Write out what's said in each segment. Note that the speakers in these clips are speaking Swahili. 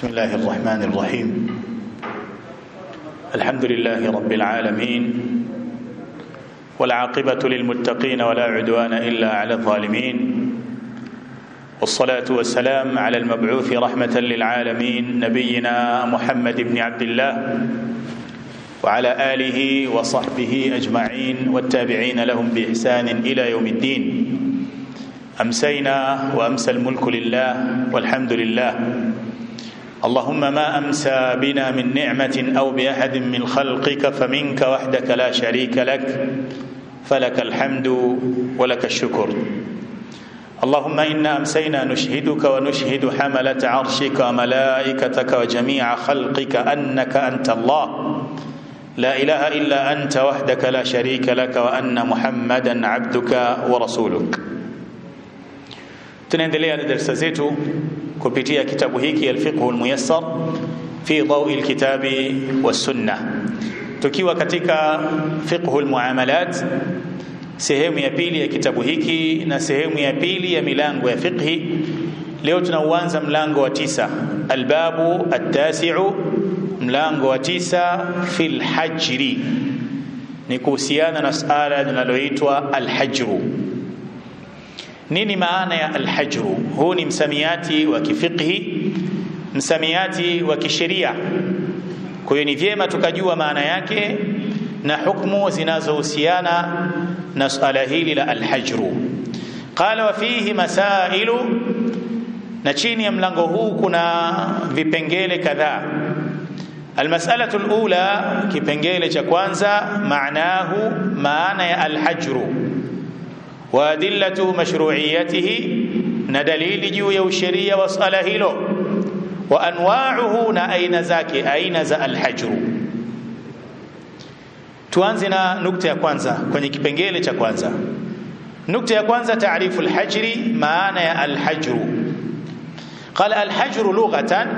بسم الله الرحمن الرحيم. الحمد لله رب العالمين، والعاقبة للمتقين ولا عدوان إلا على الظالمين، والصلاة والسلام على المبعوث رحمة للعالمين نبينا محمد بن عبد الله وعلى آله وصحبه أجمعين والتابعين لهم بإحسان إلى يوم الدين. أمسينا وأمسى الملك لله والحمد لله. اللهم ما أمسى بنا من نعمة أو بأحد من خلقك فمنك وحدك لا شريك لك، فلك الحمد ولك الشكر. اللهم إنا أمسينا نشهدك ونشهد حملة عرشك وملائكتك وجميع خلقك أنك أنت الله لا إله إلا أنت وحدك لا شريك لك، وأن محمدا عبدك ورسولك. Tunaendelea na darasa zetu kupitia kitabu hiki al-Fiqh al-Muyassar fi Dawi al-Kitabi was-Sunnah, tukiwa katika fiqh al-muamalat, sehemu ya pili ya kitabu hiki na sehemu ya pili ya milango ya fiqh. Leo tunauanza mlango wa 9, al-babu at-tasi'u, mlango wa 9 fil hajri, ni kuhusiana na suala linaloitwa al-hajru. Nini maana ya al-hajru? Huu ni msamiati wa kifiqhi, msamiati wa kisheria. Kwa hiyo ni vyema tukajua maana yake na hukumu zinazohusiana na suala hili la al-hajru. Qala wa fihi masailu, na chini ya mlango huu kuna vipengele kadhaa. Almas'alatu alula, kipengele cha kwanza, maanahu, maana ya al-hajru, wa adillatu mashru'iyatihi, na dalili juu ya usheria wa swala hilo, wa anwa'uhu, na aina zake, aina za al-hajru. Tuanze na nukta ya kwanza kwenye kipengele cha kwanza. Nukta ya kwanza, taarifu al-hajri, maana ya al-hajru. Qala al-hajru lughatan,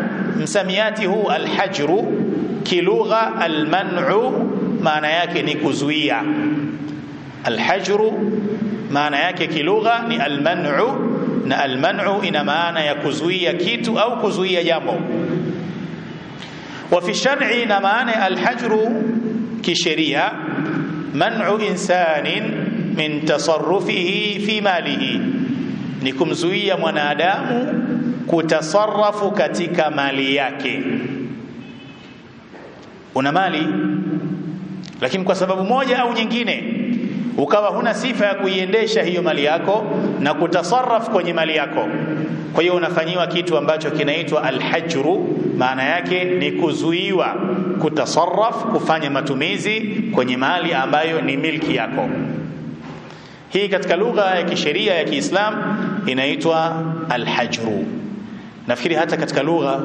msamiati huu al-hajru kilugha al-man'u, maana yake ni kuzuia. Al-hajru maana yake kilugha ni al-man'u, na al-man'u ina maana ya kuzuia kitu au kuzuia jambo. Wa fi shar'i, na maana ya al-hajru kisheria, man'u insanin min tasarrufihi fi malihi, ni kumzuia mwanadamu kutasarrafu katika mali yake. Una mali, lakini kwa sababu moja au nyingine ukawa huna sifa ya kuiendesha hiyo mali yako na kutasarraf kwenye mali yako, kwa hiyo unafanyiwa kitu ambacho kinaitwa al-hajru. Maana yake ni kuzuiwa kutasarraf, kufanya matumizi kwenye mali ambayo ni milki yako. Hii katika lugha ya kisheria ya Kiislamu inaitwa al-hajru. Nafikiri hata katika lugha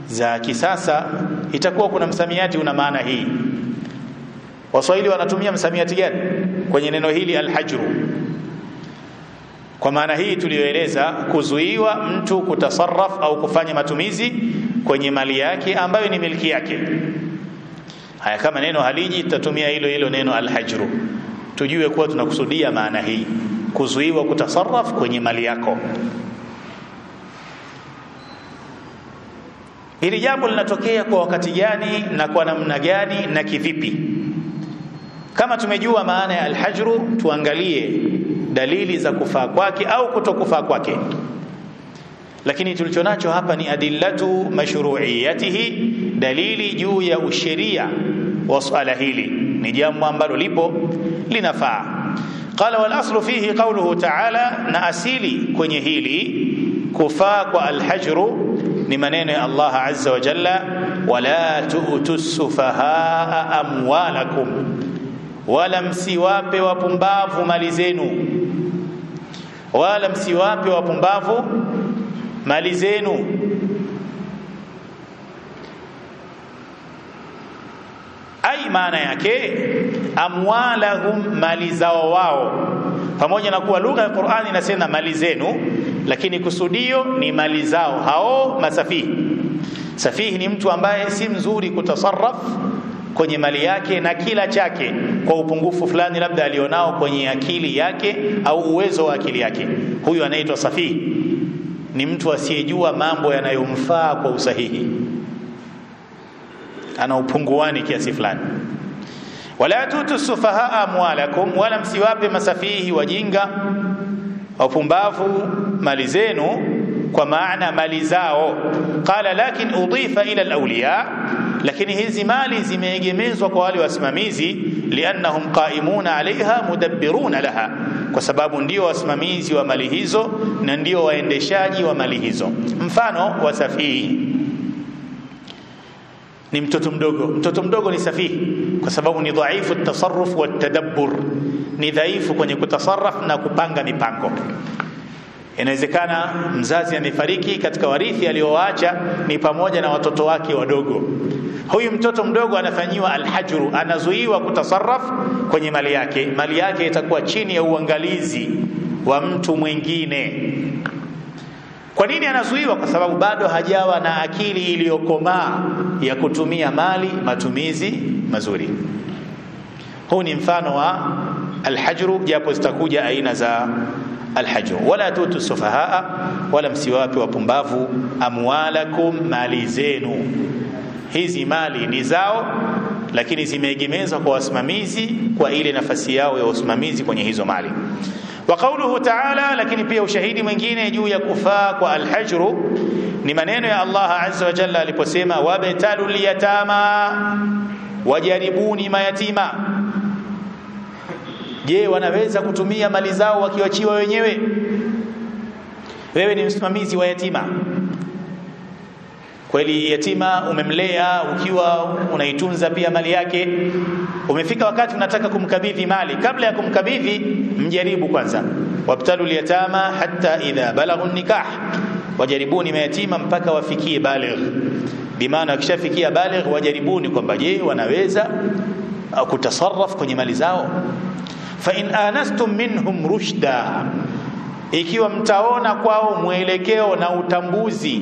za kisasa itakuwa kuna msamiati una maana hii. Waswahili wanatumia msamiati gani kwenye neno hili al-hajru? Kwa maana hii tuliyoeleza, kuzuiwa mtu kutasarraf au kufanya matumizi kwenye mali yake ambayo ni milki yake. Haya, kama neno haliji tutatumia hilo neno al-hajru, tujue kuwa tunakusudia maana hii, kuzuiwa kutasarraf kwenye mali yako. Hili jambo linatokea kwa wakati gani na kwa namna gani na kivipi? Kama tumejua maana ya al-hajru, tuangalie dalili za kufaa kwake au kutokufaa kwake. Lakini tulichonacho hapa ni adillatu mashru'iyatihi, dalili juu ya usheria wa swala hili, ni jambo ambalo lipo linafaa. Qala wal aslu fihi qawluhu ta'ala, na asili kwenye hili kufaa kwa al-hajru ni maneno ya Allah azza wa jalla, wala tu'tus sufahaa amwalakum, wala msiwape wapumbavu mali zenu, wala msiwape wapumbavu mali zenu. Ai, maana yake amwalahum, mali zao wao, pamoja na kuwa lugha ya Qur'ani inasema mali zenu, lakini kusudio ni mali zao hao masafihi. Safihi ni mtu ambaye si mzuri kutasarraf kwenye mali yake na kila chake kwa upungufu fulani labda alionao kwenye akili yake au uwezo wa akili yake, huyu anaitwa safihi. ni mtu asiyejua mambo yanayomfaa kwa usahihi, ana upunguani kiasi fulani. Wala tutu sufahaa amwalakum, wala msiwape masafihi wajinga wapumbavu mali zenu, kwa maana mali zao. Qala lakin udhifa ila alawliya, lakini hizi mali zimeegemezwa kwa wale wasimamizi, liannahum qaimuna alaiha mudabbiruna laha, kwa sababu ndio wasimamizi wa mali hizo na ndio waendeshaji wa mali hizo. Mfano wa safihi ni mtoto mdogo. Mtoto mdogo ni safihi kwa sababu ni dhaifu at-tasarruf wa at-tadabbur, ni dhaifu kwenye kutasarraf na kupanga mipango. Inawezekana mzazi amefariki, katika warithi alioacha ni pamoja na watoto wake wadogo. Huyu mtoto mdogo anafanyiwa alhajru, anazuiwa kutasarraf kwenye mali yake. Mali yake itakuwa chini ya uangalizi wa mtu mwingine. Kwa nini anazuiwa? Kwa sababu bado hajawa na akili iliyokomaa ya kutumia mali matumizi mazuri. Huu ni mfano wa alhajru, japo zitakuja aina za alhajru. Wala tutu sufahaa, wala msiwape wapumbavu amwalakum, mali zenu. Hizi mali ni zao, lakini zimeegemezwa kwa wasimamizi kwa ile nafasi yao ya usimamizi kwenye hizo mali. Wa qawluhu ta'ala, lakini pia ushahidi mwingine juu ya kufaa kwa alhajru ni maneno ya Allah azza wa jalla aliposema wabtalul yatama, wajaribuni mayatima. Je, wanaweza kutumia mali zao wakiwachiwa wenyewe? Wewe ni msimamizi wa yatima, kweli yatima umemlea ukiwa unaitunza pia mali yake. Umefika wakati unataka kumkabidhi mali, kabla ya kumkabidhi mjaribu kwanza. Wabtalul yatama hatta idha balaghu nikah, wajaribuni mayatima mpaka wafikie baligh. Bimaana wakishafikia baligh wajaribuni kwamba je, wanaweza kutasarraf kwenye mali zao. Fa in anastum minhum rushda, ikiwa mtaona kwao mwelekeo na utambuzi,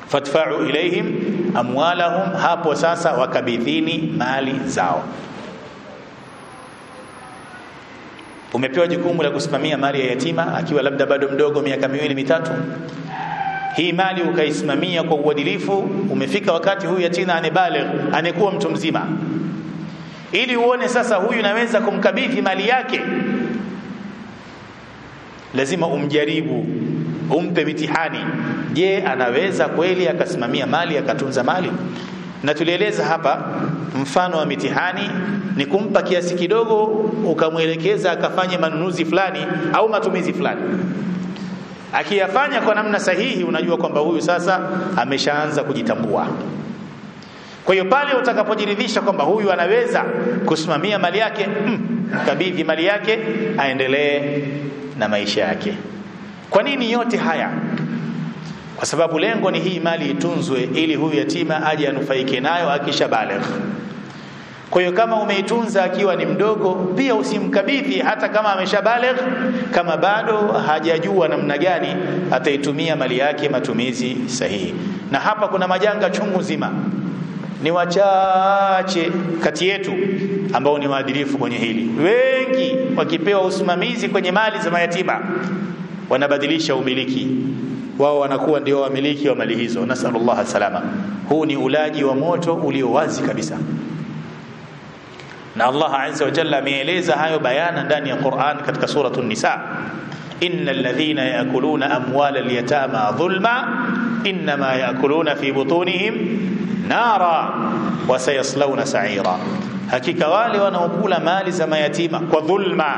fadfa'u ilayhim amwalahum, hapo sasa wakabidhini mali zao. Umepewa jukumu la kusimamia mali ya yatima akiwa labda bado mdogo, miaka 2-3. Hii mali ukaisimamia kwa uadilifu, umefika wakati huyu yatima anebaligh, anekuwa mtu mzima. Ili uone sasa huyu naweza kumkabidhi mali yake, lazima umjaribu, umpe mitihani. Je, anaweza kweli akasimamia mali, akatunza mali? Na tulieleza hapa mfano wa mitihani ni kumpa kiasi kidogo, ukamwelekeza akafanye manunuzi fulani au matumizi fulani. Akiyafanya kwa namna sahihi, unajua kwamba huyu sasa ameshaanza kujitambua. Kwa hiyo pale utakapojiridhisha kwamba huyu anaweza kusimamia mali yake, kabidhi mali yake, aendelee na maisha yake. Kwa nini yote haya? Kwa sababu lengo ni hii mali itunzwe ili huyu yatima aje anufaike nayo akishabaligh. Kwa hiyo kama umeitunza akiwa ni mdogo, pia usimkabidhi hata kama ameshabaligh, kama bado hajajua namna gani ataitumia mali yake matumizi sahihi. Na hapa kuna majanga chungu zima. Ni wachache kati yetu ambao ni waadilifu kwenye hili. Wengi wakipewa usimamizi kwenye mali za mayatima wanabadilisha umiliki wao, wanakuwa ndio wamiliki wa mali hizo. Nasallallahu salama. Huu ni ulaji wa moto ulio wazi kabisa, na Allah azza wa jalla ameeleza hayo bayana ndani ya Qur'an katika suratul Nisa. Innal ladhina yaakuluna amwala al-yatama dhulma inma yaakuluna fi butunihim nara wa sayaslawna sa'ira, hakika wale wanaokula mali za mayatima kwa dhulma,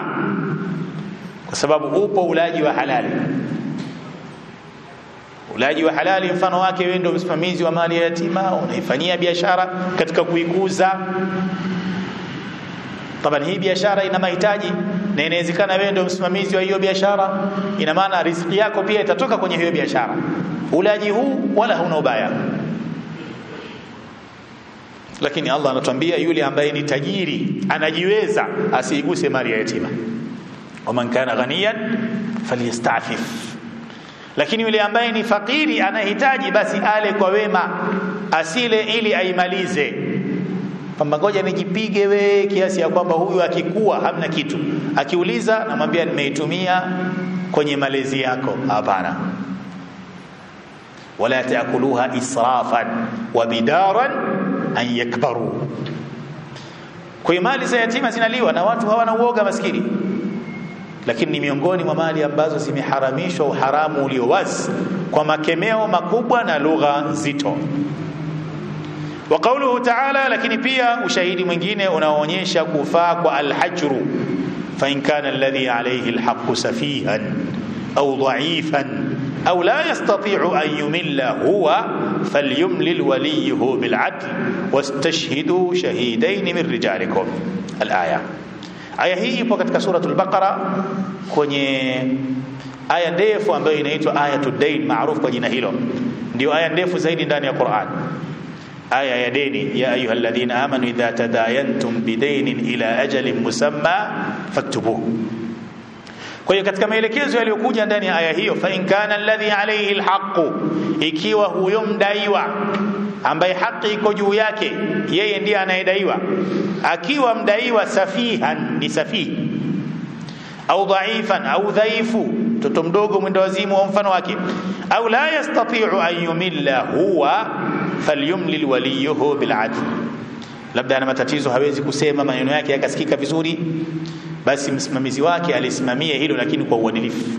kwa sababu upo ulaji wa halali. Ulaji wa halali mfano wake, wewe ndio msimamizi wa mali ya yatima, unaifanyia biashara katika kuikuza. Tabani hii biashara ina mahitaji na inawezekana wewe ndio msimamizi wa hiyo biashara, ina maana riziki yako pia itatoka kwenye hiyo biashara. Ulaji huu wala hauna ubaya, lakini Allah anatuambia yule ambaye ni tajiri anajiweza asiguse mali ya yatima. Waman kana ghaniyan falyastafif, lakini yule ambaye ni fakiri anahitaji, basi ale kwa wema, asile ili aimalize. Kwamba ngoja nijipige we kiasi ya kwamba huyu akikua hamna kitu, akiuliza namwambia nimeitumia kwenye malezi yako, hapana. Wala taakuluha israfan wa bidaran an yakbaru. Kwa mali za yatima zinaliwa na watu hawana uoga maskini, lakini ni miongoni mwa mali ambazo zimeharamishwa uharamu ulio wazi kwa makemeo makubwa na lugha nzito. Wa qawluhu ta'ala, lakini pia ushahidi mwingine unaoonyesha kufaa kwa al-hajru, fa in kana alladhi alayhi al-haqqu safihan au dha'ifan au la yastati'u an yumilla huwa falyumlil waliyuhu bil 'adl wastashhidu shahidayn min rijalikum. Al-aya. Aya hii ipo katika suratul Baqara kwenye aya ndefu ambayo inaitwa ayatud dain, maarufu kwa jina hilo. Ndio aya ndefu zaidi ndani ya Qur'an. Aya ya deni, ya ayyuhalladhina amanu idha tadayantum bidaynin ila ajalin musamma faktubuhu. Kwa hiyo katika maelekezo yaliyokuja ndani ya aya hiyo, fa in kana alladhi alayhi alhaq, ikiwa huyo mdaiwa ambaye haki iko juu yake, yeye ndiye anayedaiwa, akiwa mdaiwa safihan, ni safihi, au dhaifan, au dhaifu, mtoto mdogo mwenda wazimu au mfano wake, au la yastati'u an yumilla huwa falyumlil waliyuhu bil 'adl, labda ana matatizo, hawezi kusema maneno yake yakasikika vizuri, basi msimamizi wake alisimamie hilo, lakini kwa uadilifu.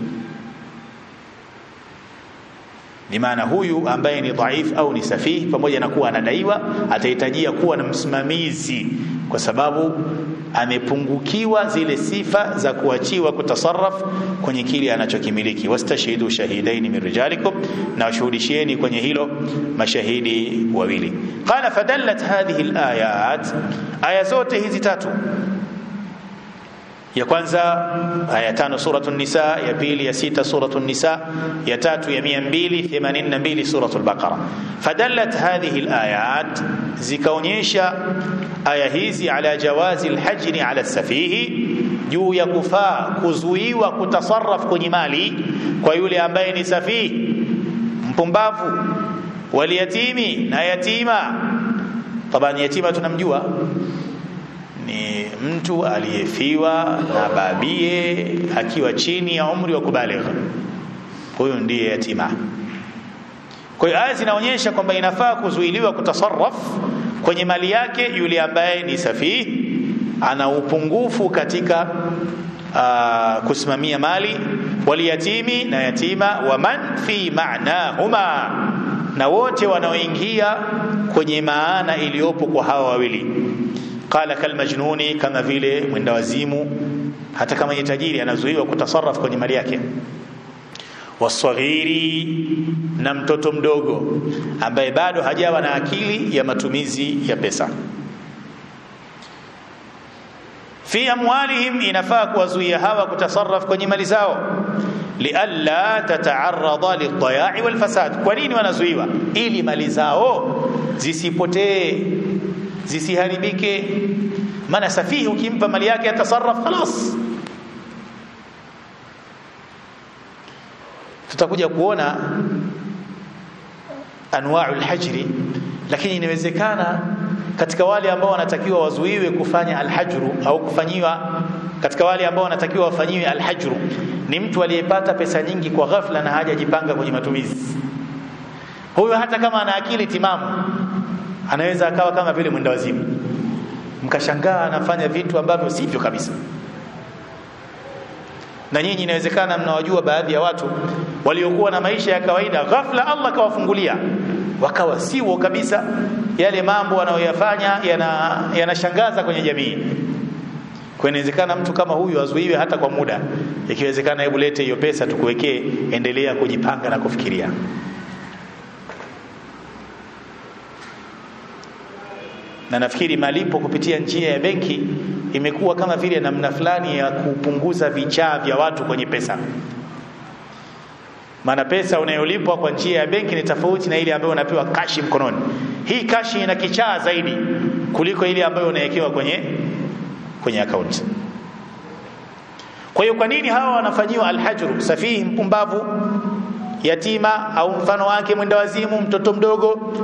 Ni maana huyu ambaye ni dhaif au ni safihi, pamoja na kuwa anadaiwa, atahitajia kuwa na msimamizi, kwa sababu amepungukiwa zile sifa za kuachiwa kutasarraf kwenye kile anachokimiliki. Wastashhidu shahidaini min rijalikum, na washuhudishieni kwenye hilo mashahidi wawili. Qala fadallat hadhihi alayat, aya zote hizi tatu, ya kwanza aya 5 suratul Nisa, ya pili ya 6 suratul Nisa, ya tatu ya 282 suratul Baqara. Fadallat hadhihi alayat, zikaonyesha aya hizi ala jawazi alhajri ala safihi, juu ya kufaa kuzuiwa kutasarraf kwenye mali kwa yule ambaye ni safihi, mpumbavu, waliyatimi, na yatima. Tabani yatima tunamjua ni mtu aliyefiwa na babie akiwa chini ya umri wa kubaligha, huyo ndiye yatima. Kwa hiyo aya zinaonyesha kwamba inafaa kuzuiliwa kutasarraf kwenye mali yake yule ambaye ni safihi, ana upungufu katika kusimamia mali, waliyatimi, na yatima, wa man fi ma'nahuma, na wote wanaoingia kwenye maana iliyopo kwa hawa wawili. Qala kalmajnuni, kama vile mwenda wazimu, hata kama ni tajiri anazuiwa kutasarraf kwenye mali yake. Waswaghiri, na mtoto mdogo ambaye bado hajawa na akili ya matumizi ya pesa. Fi amwalihim, inafaa kuwazuia hawa kutasarraf kwenye mali zao, lialla tata'arrada lidhaya'i walfasad. Kwa nini wanazuiwa? Ili mali zao zisipotee, zisiharibike. Maana safihi ukimpa mali yake atasarraf khalas. Tutakuja kuona anwa'ul hajri, lakini inawezekana katika wale ambao wanatakiwa wazuiwe kufanya alhajru au kufanyiwa, katika wale ambao wanatakiwa wafanyiwe alhajru ni mtu aliyepata pesa nyingi kwa ghafla na hajajipanga kwenye matumizi. Huyo hata kama ana akili timamu anaweza akawa kama vile mwenda wazimu, mkashangaa anafanya vitu ambavyo sivyo kabisa. Na nyinyi inawezekana mnawajua baadhi ya watu waliokuwa na maisha ya kawaida, ghafla Allah kawafungulia wakawa siwo kabisa, yale mambo wanayoyafanya yanashangaza kwenye jamii. Kwa inawezekana mtu kama huyu azuiwe hata kwa muda, ikiwezekana hebu lete hiyo pesa tukuwekee, endelea kujipanga na kufikiria. Na nafikiri malipo kupitia njia ya benki imekuwa kama vile namna fulani ya kupunguza vichaa vya watu kwenye pesa. Maana pesa unayolipwa kwa njia ya benki ni tofauti na ile ambayo unapewa kashi mkononi. Hii kashi ina kichaa zaidi kuliko ile ambayo unawekewa kwenye account. Kwa hiyo kwa nini hawa wanafanyiwa alhajru? Safihi, mpumbavu, yatima au mfano wake mwenda wazimu, mtoto mdogo.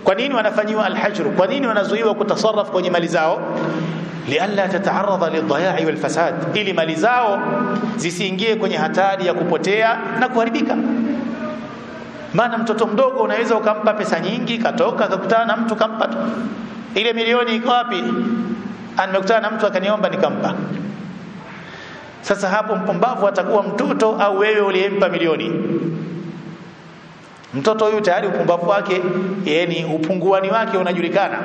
Kwa nini wanafanyiwa alhajru? Kwa nini wanazuiwa kutasarraf kwenye mali zao? lialla tataarradha lidhaya'i walfasad, ili mali zao zisiingie kwenye hatari ya kupotea na kuharibika. Maana mtoto mdogo unaweza ukampa pesa nyingi, katoka akakutana na mtu kampa tu ile milioni, iko wapi? Nimekutana na mtu akaniomba nikampa. Sasa hapo mpumbavu atakuwa mtoto au wewe uliyempa milioni? Mtoto huyu tayari upumbavu wake, yani upunguani wake unajulikana.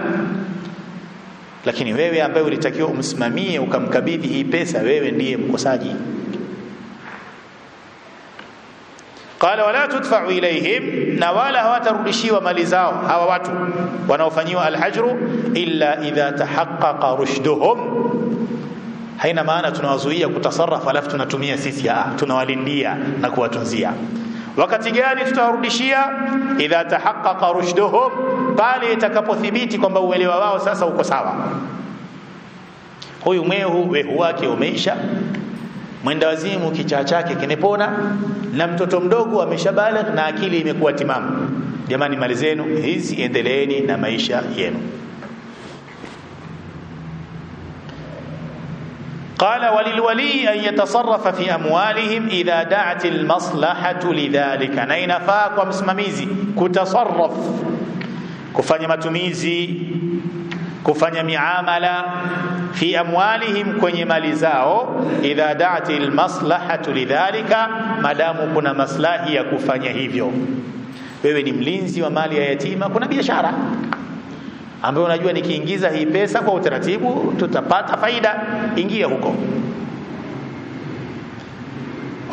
Lakini wewe ambaye ulitakiwa umsimamie ukamkabidhi hii pesa, wewe ndiye mkosaji. Qala wala tudfa'u ilayhim, na wala hawatarudishiwa mali zao hawa watu wanaofanyiwa alhajru illa idha tahaqqaqa rushduhum. Haina maana tunawazuia kutasarrafa alafu tunatumia sisi, tunawalindia na kuwatunzia. Wakati gani tutawarudishia? Idha tahaqqaqa rushduhum, pale itakapothibiti kwamba uelewa wao sasa uko sawa. Huyu wehu wake umeisha, mwenda wazimu kichaa chake kinepona, na mtoto mdogo ameshabaligh na akili imekuwa timamu. Jamani, mali zenu hizi, endeleeni na maisha yenu. قال وللولي أن يتصرف في أموالهم إذا دعت المصلحة لذلك. na inafaa kwa msimamizi kutasarraf, kufanya matumizi, kufanya miamala fi amwalihim, kwenye mali zao, idha da'at almaslahatu lidhalika, madamu kuna maslahi ya kufanya hivyo. Wewe ni mlinzi wa mali ya yatima, kuna biashara ambayo unajua nikiingiza hii pesa kwa utaratibu tutapata faida, ingia huko.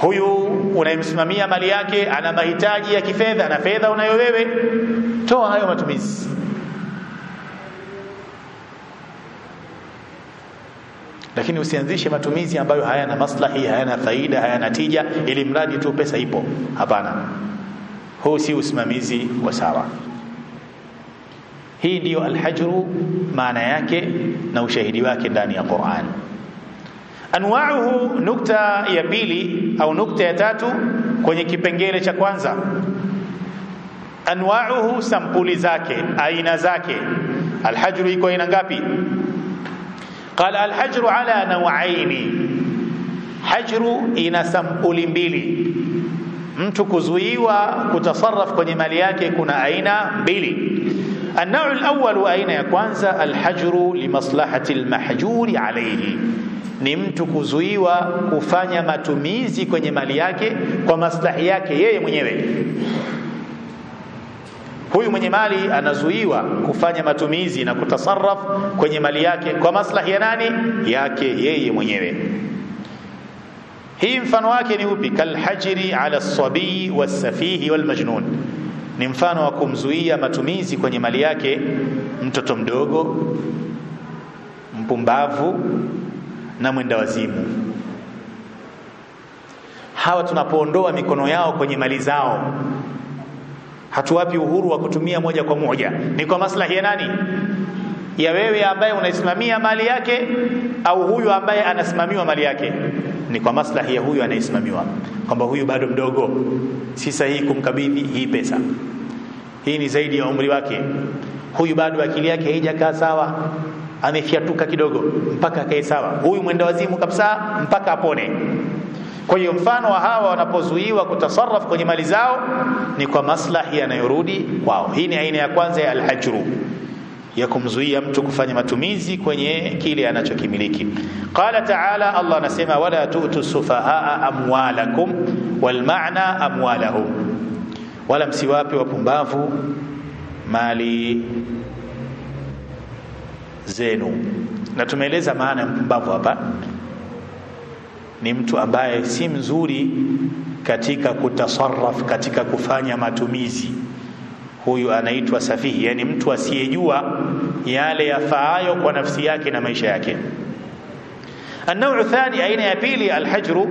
Huyu unayemsimamia mali yake ana mahitaji ya kifedha na fedha unayo wewe, toa hayo matumizi. Lakini usianzishe matumizi ambayo hayana maslahi, hayana faida, hayana tija, ili mradi tu pesa ipo. Hapana, huu si usimamizi wa sawa. Hii ndiyo alhajru maana yake na ushahidi wake ndani ya Qur'an. Anwa'uhu, nukta ya pili au nukta ya tatu kwenye kipengele cha kwanza. Anwa'uhu, sampuli zake, aina zake. Alhajru iko aina ngapi? Qala alhajru ala naw'aini, hajru ina sampuli mbili. Mtu kuzuiwa kutasarraf kwenye mali yake kuna aina mbili. النوع الأول أين يكوانزا الحجر لمصلحة المحجور عليه, ni mtu kuzuiwa kufanya matumizi kwenye mali yake kwa maslahi yake yeye mwenyewe. Huyu mwenye mali anazuiwa kufanya matumizi na kutasarraf kwenye mali yake kwa maslahi ya nani? Yake yeye mwenyewe. Hii mfano wake ni upi? Kalhajri ala as-sabi was-safihi wal-majnun, ni mfano wa kumzuia matumizi kwenye mali yake mtoto mdogo, mpumbavu na mwenda wazimu. Hawa tunapoondoa mikono yao kwenye mali zao, hatuwapi uhuru wa kutumia moja kwa moja. Ni kwa maslahi ya nani? Ya wewe ambaye unaisimamia mali yake, au huyu ambaye anasimamiwa mali yake? Ni kwa maslahi ya huyu anayesimamiwa, kwamba huyu bado mdogo, si sahihi kumkabidhi hii pesa, hii ni zaidi ya umri wake, huyu bado akili yake haijakaa sawa, amefiatuka kidogo mpaka akae sawa, huyu mwenda wazimu kabisa mpaka apone. Kwa hiyo mfano wa hawa wanapozuiwa kutasarraf kwenye mali zao ni kwa maslahi yanayorudi kwao. Hii ni aina ya kwanza ya alhajru, ya kumzuia mtu kufanya matumizi kwenye kile anachokimiliki. Qala ta'ala, Allah anasema wala tu'tu sufahaa amwalakum, wal ma'na amwalahum, wala msiwape wapumbavu mali zenu. Na tumeeleza maana ya mpumbavu hapa, ni mtu ambaye si mzuri katika kutasarraf, katika kufanya matumizi. Huyu anaitwa safihi, yani mtu asiyejua yale yafaayo kwa nafsi yake na maisha yake. النوع الثاني aina ya pili alhajru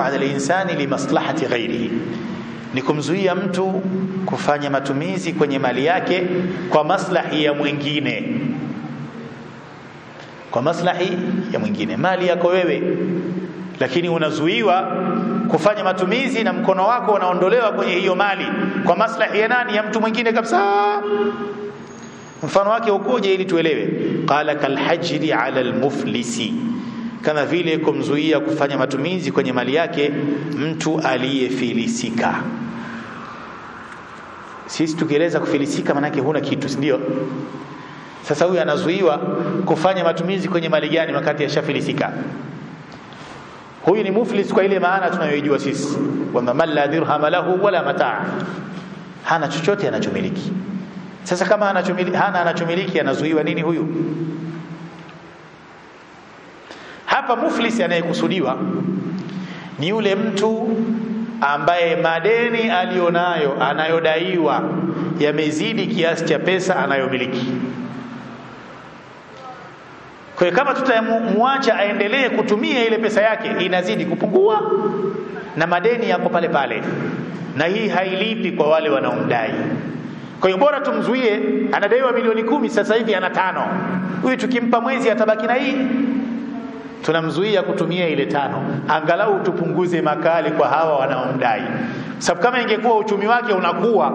ala al-insani limaslahati ghairihi, ni kumzuia mtu kufanya matumizi kwenye mali yake kwa maslahi ya mwingine. Kwa maslahi ya mwingine, mali yako wewe, lakini unazuiwa kufanya matumizi na mkono wako unaondolewa kwenye hiyo mali kwa maslahi ya nani? Ya mtu mwingine kabisa. Mfano wake ukoje ili tuelewe? Qala kalhajri ala almuflisi, kama vile kumzuia kufanya matumizi kwenye mali yake mtu aliyefilisika. Sisi tukieleza kufilisika maana yake huna kitu, si ndio? Sasa huyu anazuiwa kufanya matumizi kwenye mali gani wakati yashafilisika? Huyu ni muflis kwa ile maana tunayojua sisi kwamba man la dirham lahu wala mataa, hana chochote anachomiliki. Sasa kama hana anachomiliki, anazuiwa nini huyu? Hapa muflis anayekusudiwa ni yule mtu ambaye madeni alionayo anayodaiwa yamezidi kiasi cha pesa anayomiliki. Kwa hiyo kama tutamwacha aendelee kutumia ile pesa yake, inazidi kupungua na madeni yako pale pale, na hii hailipi kwa wale wanaomdai. Kwa hiyo bora tumzuie, anadaiwa milioni 10 sasa hivi ana 5. Huyu tukimpa mwezi atabaki na hii, tunamzuia kutumia ile 5, angalau tupunguze makali kwa hawa wanaomdai. Sababu kama ingekuwa uchumi wake unakuwa,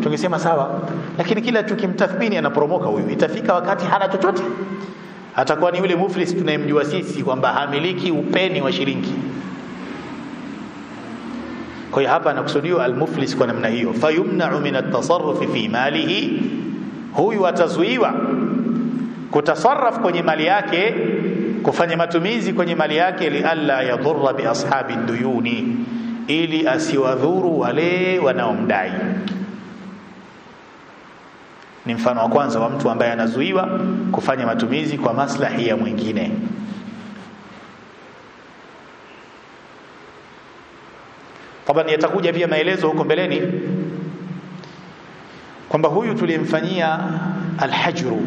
tungesema sawa, lakini kila tukimtathmini anaporomoka huyu, itafika wakati hana chochote, atakuwa ni yule muflis tunayemjua sisi kwamba hamiliki upeni wa shilingi. Kwa hiyo hapa anakusudiwa almuflis kwa namna hiyo, fayumna'u min at-tasarruf fi malihi, huyu atazuiwa kutasarraf kwenye mali yake, kufanya matumizi kwenye mali yake, li alla yadhurra bi ashabi duyuni, ili asiwadhuru wale wanaomdai. Ni mfano wa kwanza wa mtu ambaye anazuiwa kufanya matumizi kwa maslahi ya mwingine. Tabani yatakuja pia maelezo huko mbeleni kwamba huyu tulimfanyia alhajru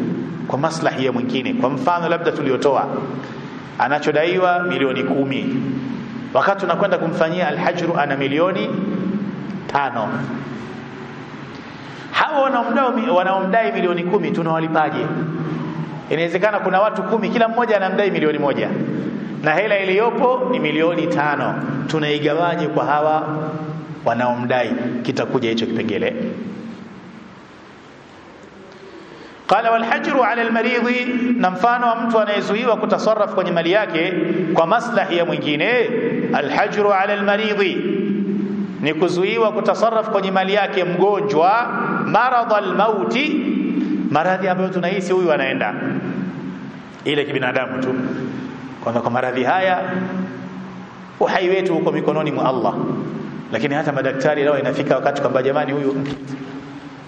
kwa maslahi ya mwingine. Kwa mfano labda tuliotoa anachodaiwa milioni 10, wakati tunakwenda kumfanyia alhajru ana milioni 5. Hawa wanaomdai milioni 10 tunawalipaje? Inawezekana kuna watu 10, kila mmoja anamdai milioni 1 na hela iliyopo ni milioni 5. Tunaigawaje kwa hawa wanaomdai? Kitakuja hicho kipengele. Qala wal hajru ala al maridhi, na mfano wa mtu anayezuiwa kutasarraf kwenye mali yake kwa maslahi ya mwingine. Al hajru ala al maridhi ni kuzuiwa kutasarraf kwenye mali yake mgonjwa, maradha al mauti, maradhi ambayo tunahisi huyu anaenda ile kibinadamu tu, kwa maradhi haya uhai wetu uko mikononi mwa Allah, lakini hata madaktari leo inafika wakati kwamba jamani, huyu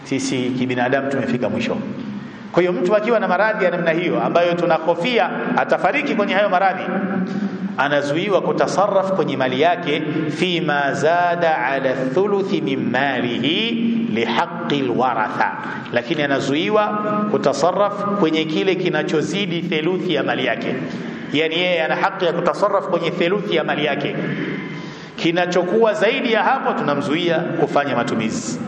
sisi kibinadamu tumefika mwisho. Kwa hiyo mtu akiwa na maradhi ya namna hiyo ambayo tunahofia atafariki kwenye hayo maradhi, anazuiwa kutasarraf kwenye mali yake fima zada ala thuluthi min malihi lihaqqi alwaratha, lakini anazuiwa kutasarraf kwenye kile kinachozidi theluthi ya mali yake. Yani yeye ana haki ya kutasarraf kwenye theluthi ya mali yake, kinachokuwa zaidi ya hapo tunamzuia kufanya matumizi.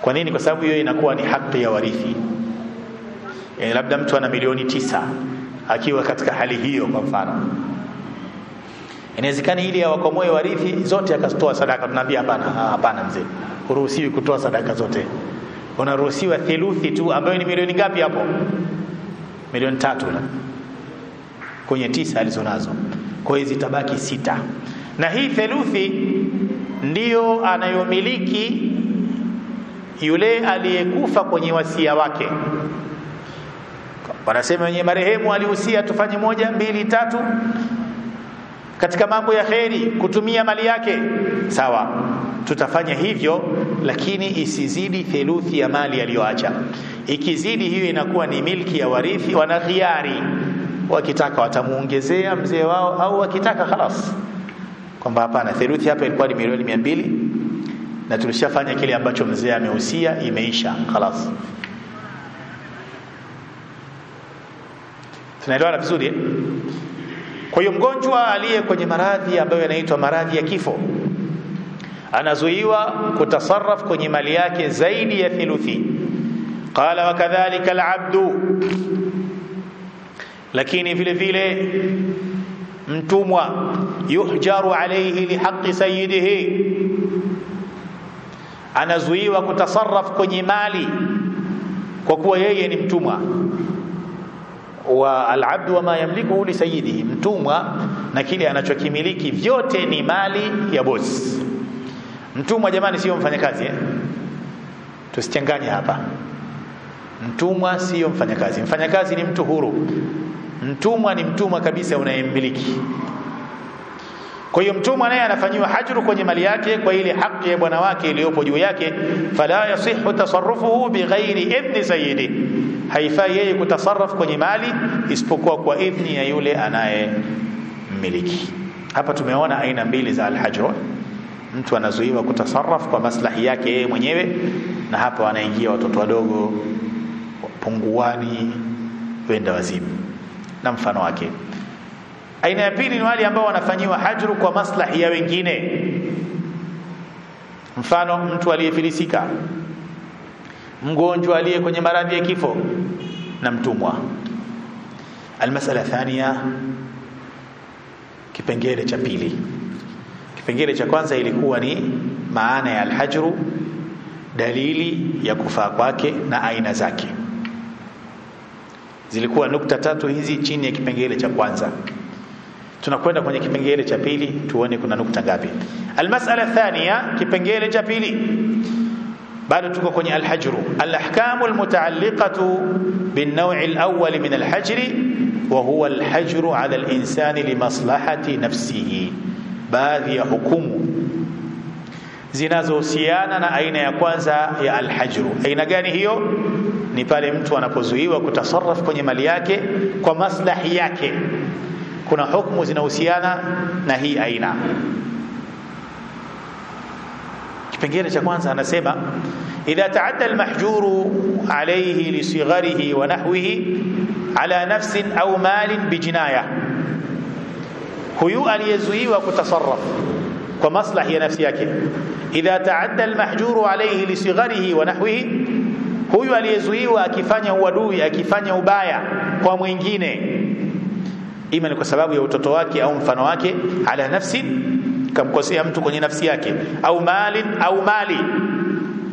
Kwa nini? Kwa sababu hiyo inakuwa ni haki ya warithi. Labda mtu ana milioni 9 akiwa katika hali hiyo, kwa mfano inawezekana ili awakomoe warithi zote akatoa sadaka, tunaambia hapana mzee, huruhusiwi kutoa sadaka zote, unaruhusiwa theluthi tu, ambayo ni milioni ngapi hapo? Milioni 3 kwenye 9 alizonazo. Kwa hiyo zitabaki 6, na hii theluthi ndiyo anayomiliki yule aliyekufa kwenye wasia wake. Wanasema wenye marehemu alihusia tufanye 1, 2, 3 katika mambo ya kheri, kutumia mali yake. Sawa, tutafanya hivyo, lakini isizidi theluthi ya mali aliyoacha. Ikizidi hiyo inakuwa ni milki ya warithi, wana khiari, wakitaka watamuongezea mzee wao, au wakitaka khalas kwamba hapana, theluthi hapa ilikuwa ni milioni 200 na tulishafanya kile ambacho mzee amehusia, imeisha khalas. Tunaelewana vizuri? Kwa hiyo mgonjwa aliye kwenye maradhi ambayo yanaitwa maradhi ya kifo anazuiwa kutasarraf kwenye mali yake zaidi ya theluthi. Qala wa kadhalika al-abdu, lakini vile vile mtumwa yuhjaru alayhi lihaqqi sayyidihi, anazuiwa kutasarraf kwenye mali kwa kuwa yeye ni mtumwa. Wa al-abdu wa ma yamliku li sayyidihi, mtumwa na kile anachokimiliki vyote ni mali ya boss. Mtumwa jamani sio mfanyakazi tusichanganye hapa. Mtumwa sio mfanyakazi. Mfanyakazi ni mtu huru. Mtumwa ni mtumwa kabisa unayemiliki. Kwa hiyo mtumwa naye anafanywa hajru kwenye mali yake kwa ile haki ya bwana wake iliyopo juu yake. Fala yasihu tasarrufuhu bighairi idhni sayyidi, haifai yeye kutasarraf kwenye mali isipokuwa kwa idhni ya yule anayemiliki. Hapa tumeona aina mbili za al-hajr. Mtu anazuiwa kutasarraf kwa maslahi yake yeye mwenyewe, na hapa wanaingia watoto wadogo, punguani, wenda wazimu na mfano wake. Aina ya pili ni wale ambao wanafanyiwa hajru kwa maslahi ya wengine. Mfano mtu aliyefilisika, mgonjwa aliye kwenye maradhi ya kifo, na mtumwa. Almasala thania, kipengele cha pili. Kipengele cha kwanza ilikuwa ni maana ya alhajru, dalili ya kufaa kwake na aina zake. Zilikuwa nukta tatu hizi chini ya kipengele cha kwanza. Tunakwenda kwenye kipengele cha pili tuone kuna nukta ngapi. Almasala thania, kipengele cha pili. Bado tuko kwenye alhajru. Alahkamu almutaalliqatu bin-naw'i al-awwal min alhajri wa huwa alhajru 'ala al-insani limaslahati nafsihi. Baadhi ya hukumu zinazohusiana na aina ya kwanza ya alhajru. Aina gani hiyo? Ni pale mtu anapozuiwa kutasarraf kwenye mali yake kwa maslahi yake. Kuna hukumu zinahusiana na hii aina. Kipengele cha kwanza anasema idha ta'adda al-mahjuru alayhi li sigharihi wa nahwihi ala nafsin au malin bijinaya. Huyu aliyezuiwa kutasarraf kwa maslahi ya nafsi yake, idha ta'adda al-mahjuru alayhi li sigharihi wa nahwihi, huyu aliyezuiwa akifanya uadui, akifanya ubaya kwa mwingine, ima ni kwa sababu ya utoto wake au mfano wake, ala nafsi, kamkosea mtu kwenye nafsi yake, au mali au mali,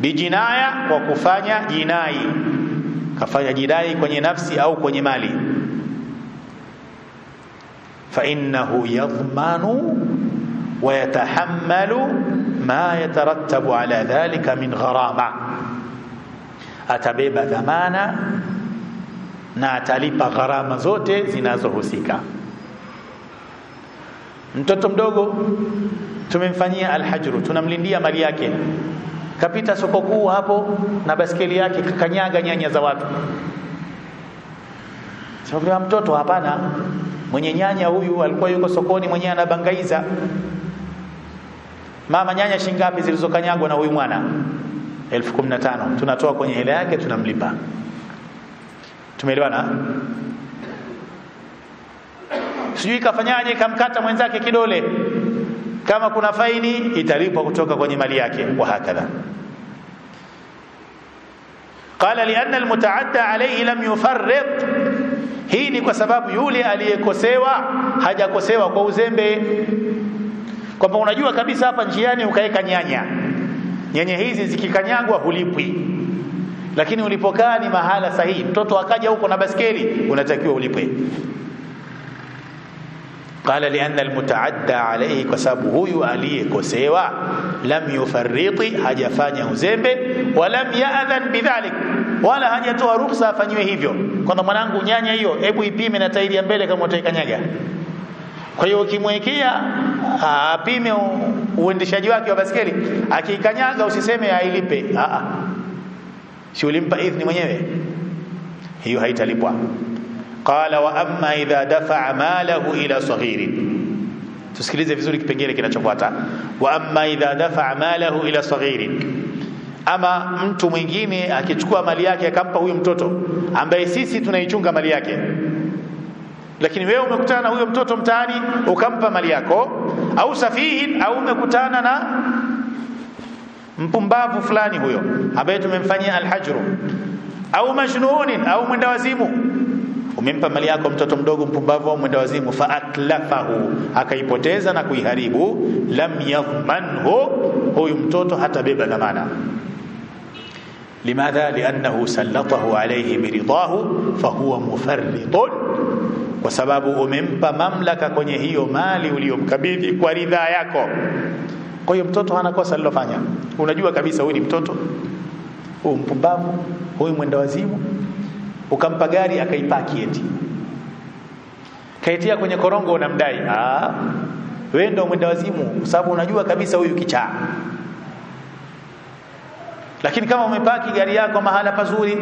bijinaya, kwa kufanya jinai, kafanya jinai kwenye nafsi au kwenye mali, fa innahu yadhmanu wa yatahammalu ma yatarattabu ala dhalika min gharama, atabeba dhamana na atalipa gharama zote zinazohusika. Mtoto mdogo tumemfanyia alhajru, tunamlindia mali yake, kapita soko kuu hapo na baskeli yake kakanyaga nyanya za watu. Sababu mtoto hapana, mwenye nyanya huyu alikuwa yuko sokoni mwenyewe anabangaiza. Mama, nyanya shingapi zilizokanyagwa na huyu mwana? 15,000. Tunatoa kwenye hela yake tunamlipa. Tumeelewana? Sijui kafanyaje, kamkata mwenzake kidole, kama kuna faini italipwa kutoka kwenye mali yake, wa hakadha. Qala lianna almutaadda alayhi lam yufarrit, hii ni kwa sababu yule aliyekosewa hajakosewa kwa uzembe. Kwamba unajua kabisa hapa njiani ukaeka nyanya hizi zikikanyagwa hulipwi, lakini ulipokaa ni mahala sahihi, mtoto akaja huko na baskeli, unatakiwa ulipwe. Qala lianna almutaadda alayhi, kwa sababu huyu aliyekosewa, lam yufarriti, hajafanya uzembe, walam ya'dhan bidhalik, wala hajatoa ruhusa afanywe hivyo, kwamba mwanangu nyanya hiyo hebu ipime na tairi ya mbele kama utaikanyaga. Kwa hiyo ukimwekea apime uendeshaji wake wa baskeli, akikanyaga usiseme ailipe. Si ulimpa idhni mwenyewe, hiyo haitalipwa. Qala wa amma idha dafa'a malahu ila saghirin, tusikilize vizuri kipengele kinachofuata. Wa amma idha dafa'a malahu ila saghirin, ama mtu mwingine akichukua mali yake akampa huyo mtoto ambaye sisi tunaichunga mali yake, lakini wewe umekutana na huyo mtoto mtaani ukampa mali yako, au safihin, au umekutana na mpumbavu fulani huyo ambaye tumemfanyia alhajru, au majnunin, au mwenda wazimu, umempa mali yako mtoto mdogo mpumbavu au mwenda wazimu, fa atlafahu, akaipoteza na kuiharibu, lam yadhmanhu, huyu mtoto hatabeba dhamana. limadha li'annahu sallatahu alayhi biridahu fahuwa mufarridun, kwa sababu umempa mamlaka kwenye hiyo mali uliyomkabidhi kwa ridhaa yako. Kwa hiyo mtoto hana kosa alilofanya. Unajua kabisa huyu ni mtoto, huyu mpumbavu, huyu mwenda wazimu, ukampa gari akaipaki eti kaitia kwenye korongo, unamdai. Wewe ndio mwenda wazimu, kwa sababu unajua kabisa huyu kichaa. Lakini kama umepaki gari yako mahala pazuri,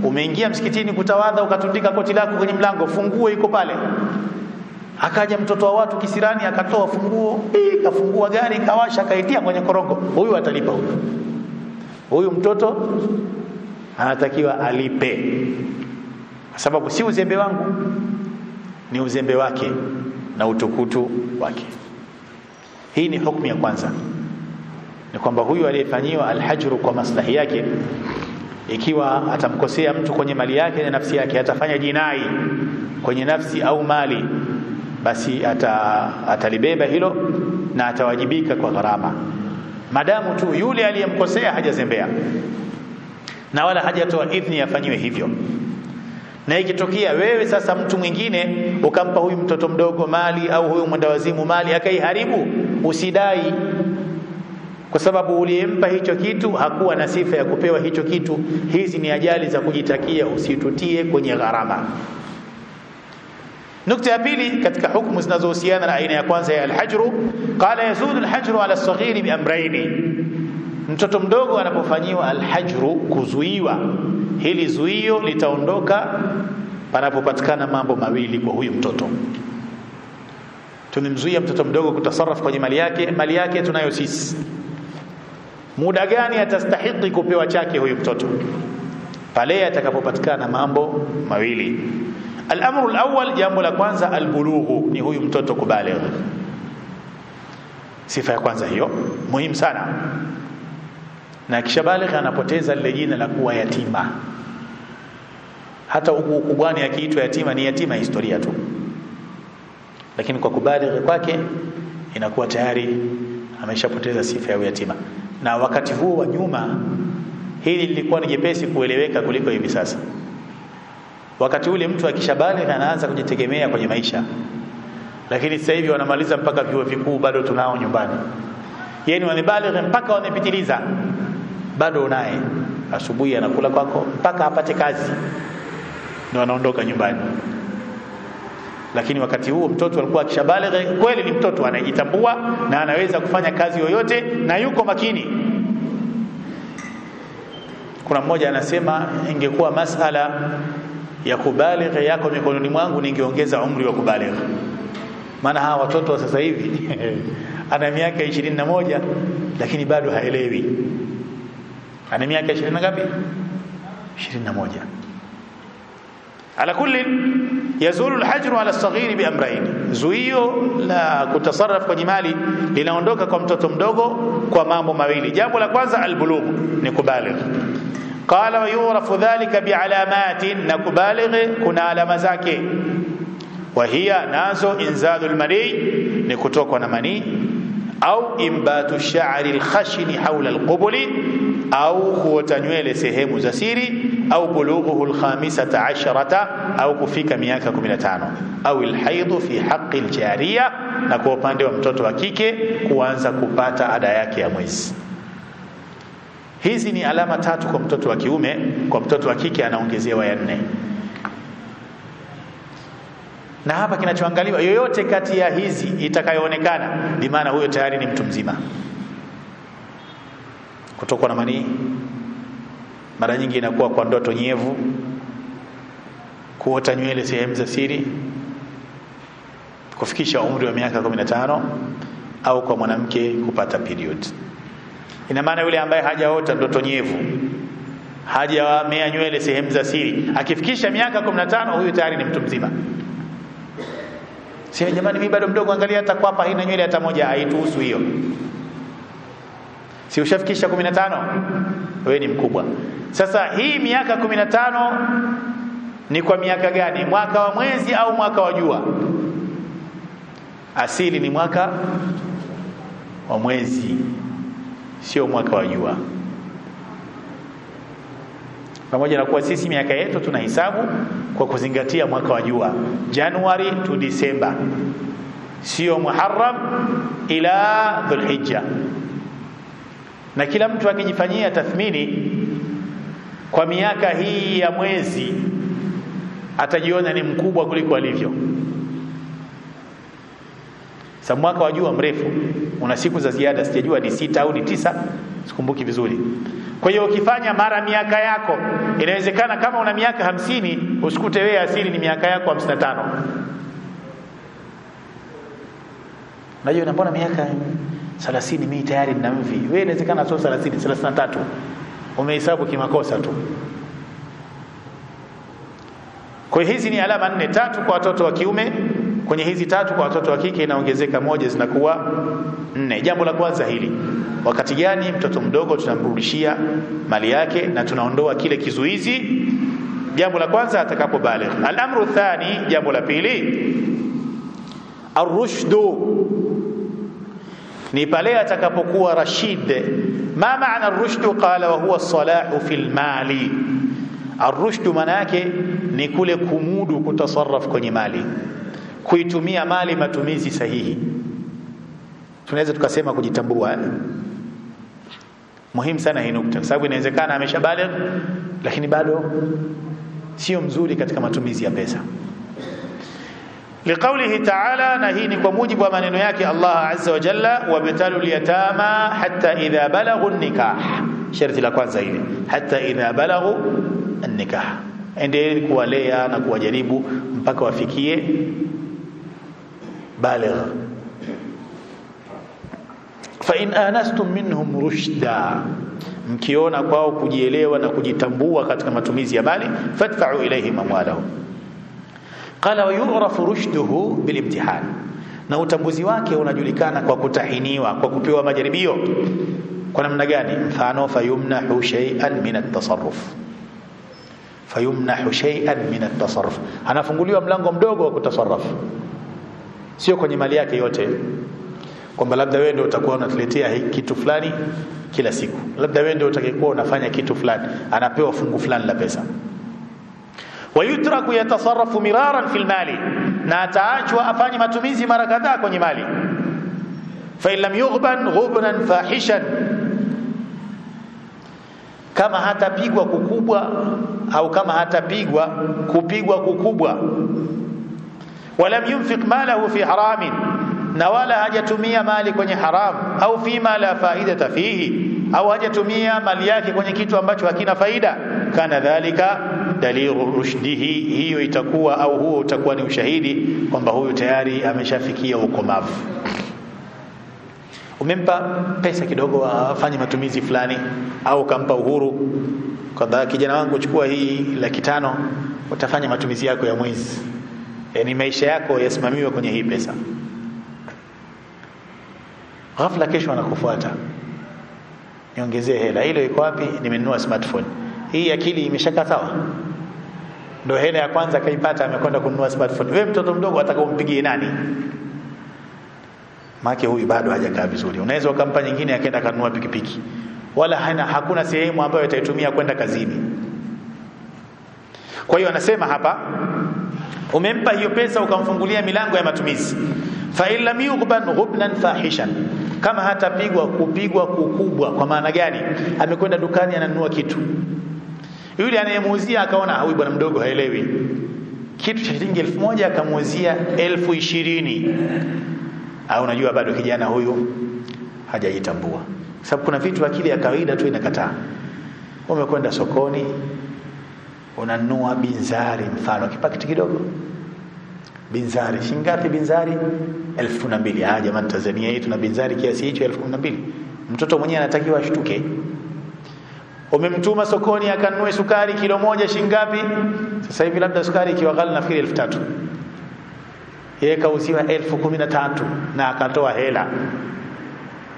umeingia msikitini kutawadha, ukatundika koti lako kwenye mlango, funguo iko pale, akaja mtoto wa watu kisirani akatoa funguo, kafungua gari, kawasha, kaitia kwenye korongo, huyu atalipa. Huyu mtoto anatakiwa alipe, kwa sababu si uzembe wangu, ni uzembe wake na utukutu wake. Hii ni hukumu ya kwanza, ni kwamba huyu aliyefanyiwa alhajru kwa maslahi yake, ikiwa atamkosea mtu kwenye mali yake na nafsi yake, atafanya jinai kwenye nafsi au mali, basi atalibeba hilo na atawajibika kwa gharama, madamu tu yule aliyemkosea hajazembea na wala hajatoa idhni afanyiwe hivyo. Na ikitokea wewe sasa mtu mwingine ukampa huyu mtoto mdogo mali au huyu mwendawazimu mali akaiharibu, usidai, kwa sababu uliyempa hicho kitu hakuwa na sifa ya kupewa hicho kitu. Hizi ni ajali za kujitakia, usitutie kwenye gharama. Nukta ya pili katika hukumu zinazohusiana na aina ya kwanza ya alhajru, qala yazulu alhajru ala as-saghir bi amrayni. Mtoto mdogo anapofanyiwa alhajru, kuzuiwa, hili zuio litaondoka panapopatikana mambo mawili kwa huyu mtoto. Tumemzuia mtoto mdogo kutasarraf kwenye mali yake tunayo sisi. Muda gani atastahili kupewa chake huyu mtoto? Pale atakapopatikana mambo mawili. Al-amru al-awwal, jambo la kwanza, al-bulughu, ni huyu mtoto kubaligh. Sifa ya kwanza hiyo muhimu sana. Na kisha baligh anapoteza lile jina la kuwa yatima. Hata ukubwani akiitwa yatima ni yatima historia tu, lakini kwa kubaligh kwake inakuwa tayari ameshapoteza sifa ya yatima. Na wakati huo wa nyuma hili lilikuwa ni jepesi kueleweka kuliko hivi sasa. Wakati ule mtu akishabaligh anaanza kujitegemea kwenye maisha, lakini sasa hivi wanamaliza mpaka vyuo vikuu bado tunao nyumbani. Yaani wamebaligh mpaka wamepitiliza, bado unaye, asubuhi anakula kwako mpaka apate kazi ndio anaondoka nyumbani. Lakini wakati huo mtoto alikuwa akishabaligh kweli ni mtoto anajitambua na anaweza kufanya kazi yoyote na yuko makini. Kuna mmoja anasema, ingekuwa masala ya kubaligh yako mikononi mwangu ningeongeza umri wa kubaligh. Maana hawa watoto sasa hivi ana miaka 21 lakini bado haelewi. Ana miaka 20 ngapi? 21. Ala kulli yazulu alhajru ala as-saghir bi amrayn, zuio la kutasarraf kwenye mali linaondoka kwa mtoto mdogo kwa mambo mawili. Jambo la kwanza albulugh, ni kubaligh. Qala wa yurafu dhalika bi alamatin, na kubaligh kuna alama zake. Wa hiya nazo inzalul mani, ni kutokwa na mani, au imbatu sha'ri al-khashin hawla al-qubuli, au kuota nywele sehemu za siri, au bulughuhu al-khamisata asharata, au kufika miaka 15, au al-haidhu fi haqqi al-jariya, na kwa upande wa mtoto wa kike kuanza kupata ada yake ya mwezi. Hizi ni alama tatu kwa mtoto wa kiume. Kwa mtoto wa kike anaongezewa ya 4. Na hapa kinachoangaliwa, yoyote kati ya hizi itakayoonekana, ni maana huyo tayari ni mtu mzima. Kutokwa na manii mara nyingi inakuwa kwa ndoto nyevu, kuota nywele sehemu za siri, kufikisha umri wa miaka 15, au kwa mwanamke kupata period. Ina maana yule ambaye hajaota ndoto nyevu, hajamea nywele sehemu za siri, akifikisha miaka 15, huyu tayari ni mtu mzima. Sio jamani, mimi bado mdogo, angalia hata kwa hapa haina nywele hata moja, haituhusu hiyo. Si ushafikisha 15, wewe ni mkubwa. Sasa hii miaka 15 ni kwa miaka gani? Mwaka wa mwezi au mwaka wa jua? Asili ni mwaka wa mwezi, sio mwaka wa jua. pamoja na kuwa sisi miaka yetu tunahesabu kwa kuzingatia mwaka wa jua, Januari to December, sio Muharram ila Dhulhijja. Na kila mtu akijifanyia tathmini kwa miaka hii ya mwezi atajiona ni mkubwa kuliko alivyo. Sababu mwaka wa jua mrefu una siku za ziada, sijajua ni 6 au ni 9, sikumbuki vizuri. Kwa hiyo ukifanya mara miaka yako, inawezekana kama una miaka 50 usikute wewe asili ni miaka yako 55. Unajua mbona miaka 30 mimi tayari nina mvi. Wewe inawezekana sio 30, 33. Umehesabu kimakosa tu. Kwa hizi ni alama 4, 3 kwa watoto wa kiume, kwenye hizi 3 kwa watoto wa kike inaongezeka 1 zinakuwa 4. Jambo la kwanza hili, wakati gani mtoto mdogo tunamrudishia mali yake na tunaondoa kile kizuizi? Jambo la kwanza atakapobaligh. Al-amru thani, jambo la pili, ar-rushdu, ni pale atakapokuwa rashid. Ma maana ar-rushdu? Qala wa huwa as-salahu fil mali. Ar-rushdu maana yake ni kule kumudu kutasarraf kwenye mali, kuitumia mali matumizi sahihi. Tunaweza tukasema kujitambua. Muhimu sana hii nukta, sababu inawezekana ameshabaligh lakini bado sio mzuri katika matumizi ya pesa. Liqaulihi ta'ala, na hii ni kwa mujibu wa maneno yake Allah azza wa jalla, wabtalul yatama hatta idha balaghu an-nikah. Sharti la kwanza hili, hatta idha balaghu an-nikah, endelee kuwalea na kuwajaribu mpaka wafikie baligh. Fa in anastum minhum rushda, mkiona kwao kujielewa na kujitambua katika matumizi ya mali, fadfa'u ilayhim amwalahum. Qala wa yu'rafu rushduhu bil imtihan, na utambuzi wake unajulikana kwa kutahiniwa, kwa kupewa majaribio. Kwa namna gani? Mfano, fayumnahu shay'an min at-tasarruf, fayumnahu shay'an min at-tasarruf, anafunguliwa mlango mdogo wa kutasarraf, sio kwenye mali yake yote, kwamba labda wewe ndio utakuwa unatuletea kitu fulani kila siku, labda wewe ndio utakayekuwa unafanya kitu fulani, anapewa fungu fulani la pesa. Wayutraku yatasarrafu miraran fil mali, na ataachwa afanye matumizi mara kadhaa kwenye mali. Fa illam yughban ghubnan fahishan, kama hatapigwa kukubwa au kama hatapigwa kupigwa kukubwa. Walam yunfiq malahu fi haramin, na wala hajatumia mali kwenye haram, au fima la faidata fihi, au hajatumia mali yake kwenye kitu ambacho hakina faida. Kana dhalika dalilu rushdihi, hiyo itakuwa au huo utakuwa ni ushahidi kwamba huyu tayari ameshafikia ukomavu. Umempa pesa kidogo afanye matumizi fulani, au kampa uhuru kwamba kijana wangu chukua hii 500 utafanya matumizi yako ya mwezi, yani maisha yako yasimamiwe kwenye hii pesa. Ghafla kesho anakufuata, niongezee hela. Ile iko wapi? Nimenunua smartphone. Hii akili imeshaka sawa? Ndio hela ya kwanza kaipata, amekwenda kununua smartphone. Wewe mtoto mdogo atakaompigie nani? Maki huyu bado hajakaa vizuri. Unaweza ukampa nyingine akaenda kanunua pikipiki, wala hakuna sehemu ambayo ataitumia kwenda kazini. Kwa hiyo anasema hapa, umempa hiyo pesa ukamfungulia milango ya matumizi. Fa illam yughban ghubnan fahishan, kama hatapigwa kupigwa kukubwa. Kwa maana gani? Amekwenda dukani ananunua kitu, yule anayemuuzia akaona huyu bwana mdogo haelewi, kitu cha shilingi 1000 akamuuzia 20,000. Au unajua bado kijana huyu hajajitambua, sababu kuna vitu akili ya kawaida tu inakataa. Umekwenda sokoni unanunua binzari, mfano kipakiti kidogo binzari. Shingapi binzari? 1200. Ah jamani, Tanzania hii tuna binzari kiasi hicho 1200? Mtoto mwenyewe anatakiwa ashtuke. Umemtuma sokoni akanunue sukari kilo moja, shingapi? Sasa hivi labda sukari ikiwa ghali nafikiri 3000. Yeye kauziwa 1013 na akatoa hela.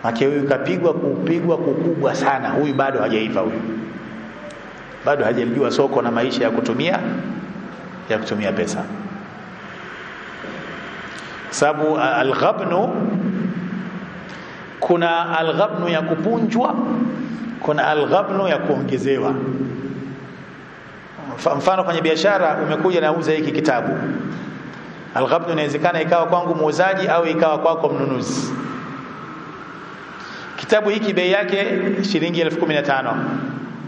Maki huyu kapigwa kupigwa kukubwa sana. Huyu bado hajaiva, huyu bado hajalijua soko na maisha ya kutumia pesa. Sababu al-ghabnu, kuna al-ghabnu ya kupunjwa, kuna al-ghabnu ya kuongezewa. Mfano kwenye biashara, umekuja na uza hiki kitabu, al-ghabn inawezekana ikawa kwangu muuzaji au ikawa kwako mnunuzi. Kitabu hiki bei yake shilingi 15,000,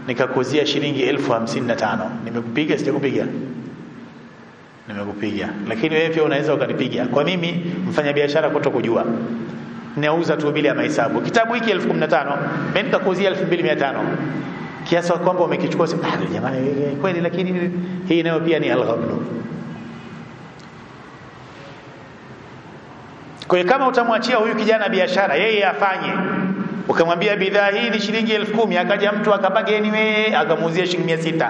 nikakuzia shilingi 55,000. Nimekupiga sijakupiga? Nimekupiga. Lakini wewe pia unaweza ukanipiga. Kwa mimi mfanyabiashara kutokujua, nauza tu bila mahesabu. Kitabu hiki 15,000, mimi nikakuzia 2,500. Kiasi kwamba umekichukua sema jamani kweli, lakini hii nayo pia ni al-ghabn. Kwa hiyo kama utamwachia huyu kijana biashara yeye afanye, ukamwambia bidhaa hii ni shilingi 10,000, akaja mtu akabageni wewe akamuuzia shilingi 600,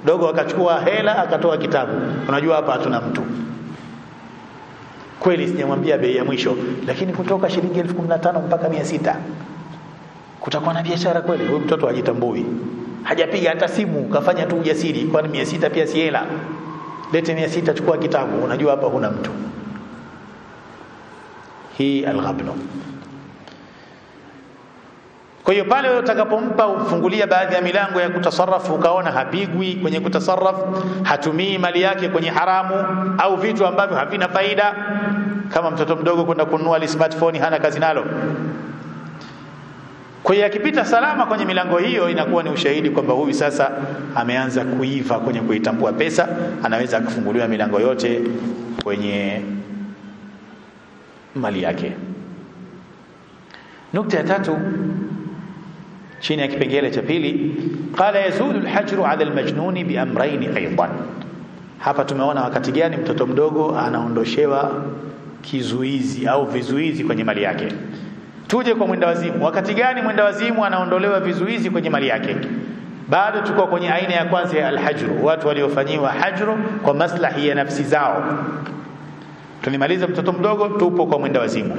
dogo akachukua hela akatoa kitabu, unajua hapa hatuna mtu. Kweli sijamwambia bei ya mwisho, lakini kutoka shilingi 15,000 mpaka 600 kutakuwa na biashara kweli? Huyu mtoto hajitambui, hajapiga hata simu, kafanya tu ujasiri. Kwani 600 pia si hela? Lete 600, chukua kitabu, unajua hapa huna mtu. Hii al-ghabn. Kwa hiyo pale utakapompa ufungulia baadhi ya milango ya kutasarrafu, ukaona hapigwi kwenye kutasarrafu, hatumii mali yake kwenye haramu au vitu ambavyo havina faida, kama mtoto mdogo kwenda kununua smartphone hana kazi nalo. Kwa hiyo akipita salama kwenye milango hiyo, inakuwa ni ushahidi kwamba huyu sasa ameanza kuiva kwenye kuitambua pesa, anaweza akafunguliwa milango yote kwenye mali yake. Nukta ya tatu chini ya kipengele cha pili, qala yazulu al-hajru 'ala al-majnun bi amrayn aidan. Hapa tumeona wakati gani mtoto mdogo anaondoshewa kizuizi au vizuizi kwenye mali yake. Tuje kwa mwendawazimu, wakati gani mwendawazimu anaondolewa vizuizi kwenye mali yake? Bado tuko kwenye aina ya kwanza ya al-hajru, watu waliofanyiwa hajru kwa maslahi ya nafsi zao. Tulimaliza mtoto mdogo, tupo kwa mwendawazimu.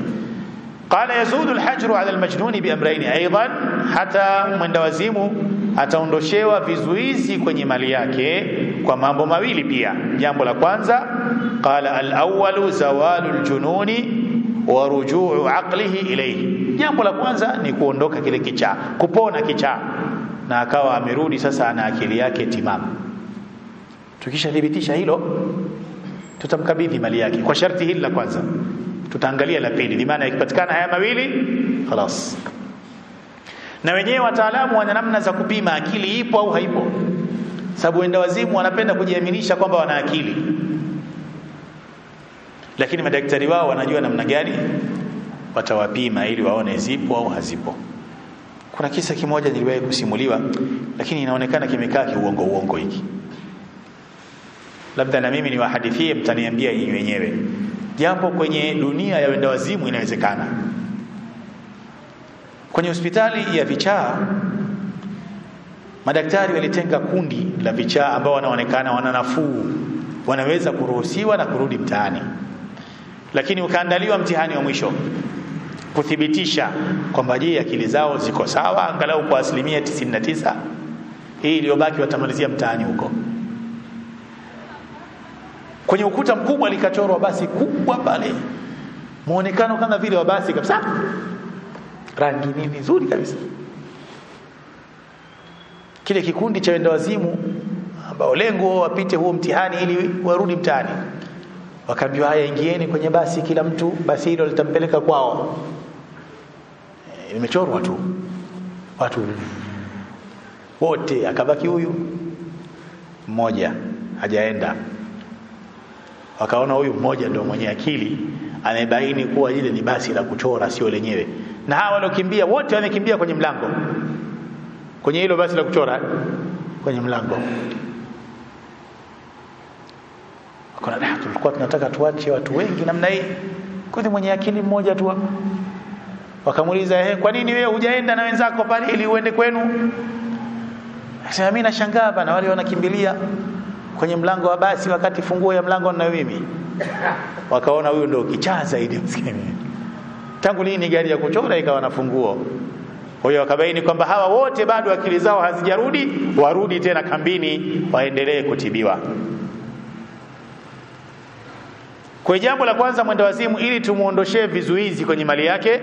Qala yazulu al-hajru 'ala al-majnun bi amrayn aidan, hata mwendawazimu ataondoshewa vizuizi kwenye mali yake kwa mambo mawili pia. Jambo la kwanza, qala al-awwalu zawalu al-jununi wa rujuu aqlihi ilayhi. Jambo la kwanza ni kuondoka kile kichaa, kupona kichaa, na akawa amerudi sasa ana akili yake timamu. Tukishathibitisha hilo, tutamkabidhi mali yake kwa sharti hili la kwanza. Tutaangalia la pili, maana ikipatikana haya mawili خلاص. Na wenyewe wataalamu wana namna za kupima akili ipo au haipo, sababu wenda wazimu wanapenda kujiaminisha kwamba wana akili, lakini madaktari wao wanajua namna gani watawapima ili waone zipo au hazipo. Kuna kisa kimoja niliwahi kusimuliwa, lakini inaonekana kimekaa kiuongo hiki, labda na mimi niwahadithie, mtaniambia nyinyi wenyewe, japo kwenye dunia ya wenda wazimu inawezekana. Kwenye hospitali ya vichaa, madaktari walitenga kundi la vichaa ambao wanaonekana wana nafuu, wanaweza kuruhusiwa na kurudi mtaani, lakini ukaandaliwa mtihani wa mwisho kuthibitisha kwamba je, akili zao ziko sawa angalau kwa 99%. Hii iliyobaki watamalizia mtaani huko. Kwenye ukuta mkubwa likachorwa basi kubwa pale, muonekano kama vile wa basi kabisa, rangi nini nzuri kabisa. Kile kikundi cha wenda wazimu ambao lengo wapite huo mtihani ili warudi mtaani, wakaambiwa haya, ingieni kwenye basi, kila mtu basi hilo litampeleka kwao. Imechorwa tu watu wote, akabaki huyu mmoja hajaenda. Wakaona huyu mmoja ndio mwenye akili, amebaini kuwa ile ni basi la kuchora, sio lenyewe. Na hawa waliokimbia wote wamekimbia kwenye mlango, kwenye hilo basi la kuchora kwenye mlango. Wakona tulikuwa tunataka tuache watu wengi namna hii, kwa nini mwenye akili mmoja tu? Wakamuuliza, kwa nini wewe hujaenda na wenzako pale ili uende kwenu? Akasema, mimi nashangaa bana, wale wanakimbilia kwenye mlango wa basi wakati funguo ya mlango na mimi. Wakaona huyu ndio kichaa zaidi msikini, tangu lini gari ya kuchora ikawa na funguo? Kwa hiyo wakabaini kwamba hawa wote bado akili zao hazijarudi, warudi tena kambini waendelee kutibiwa. Kwa jambo la kwanza, mwenda wazimu ili tumuondoshee vizuizi kwenye mali yake,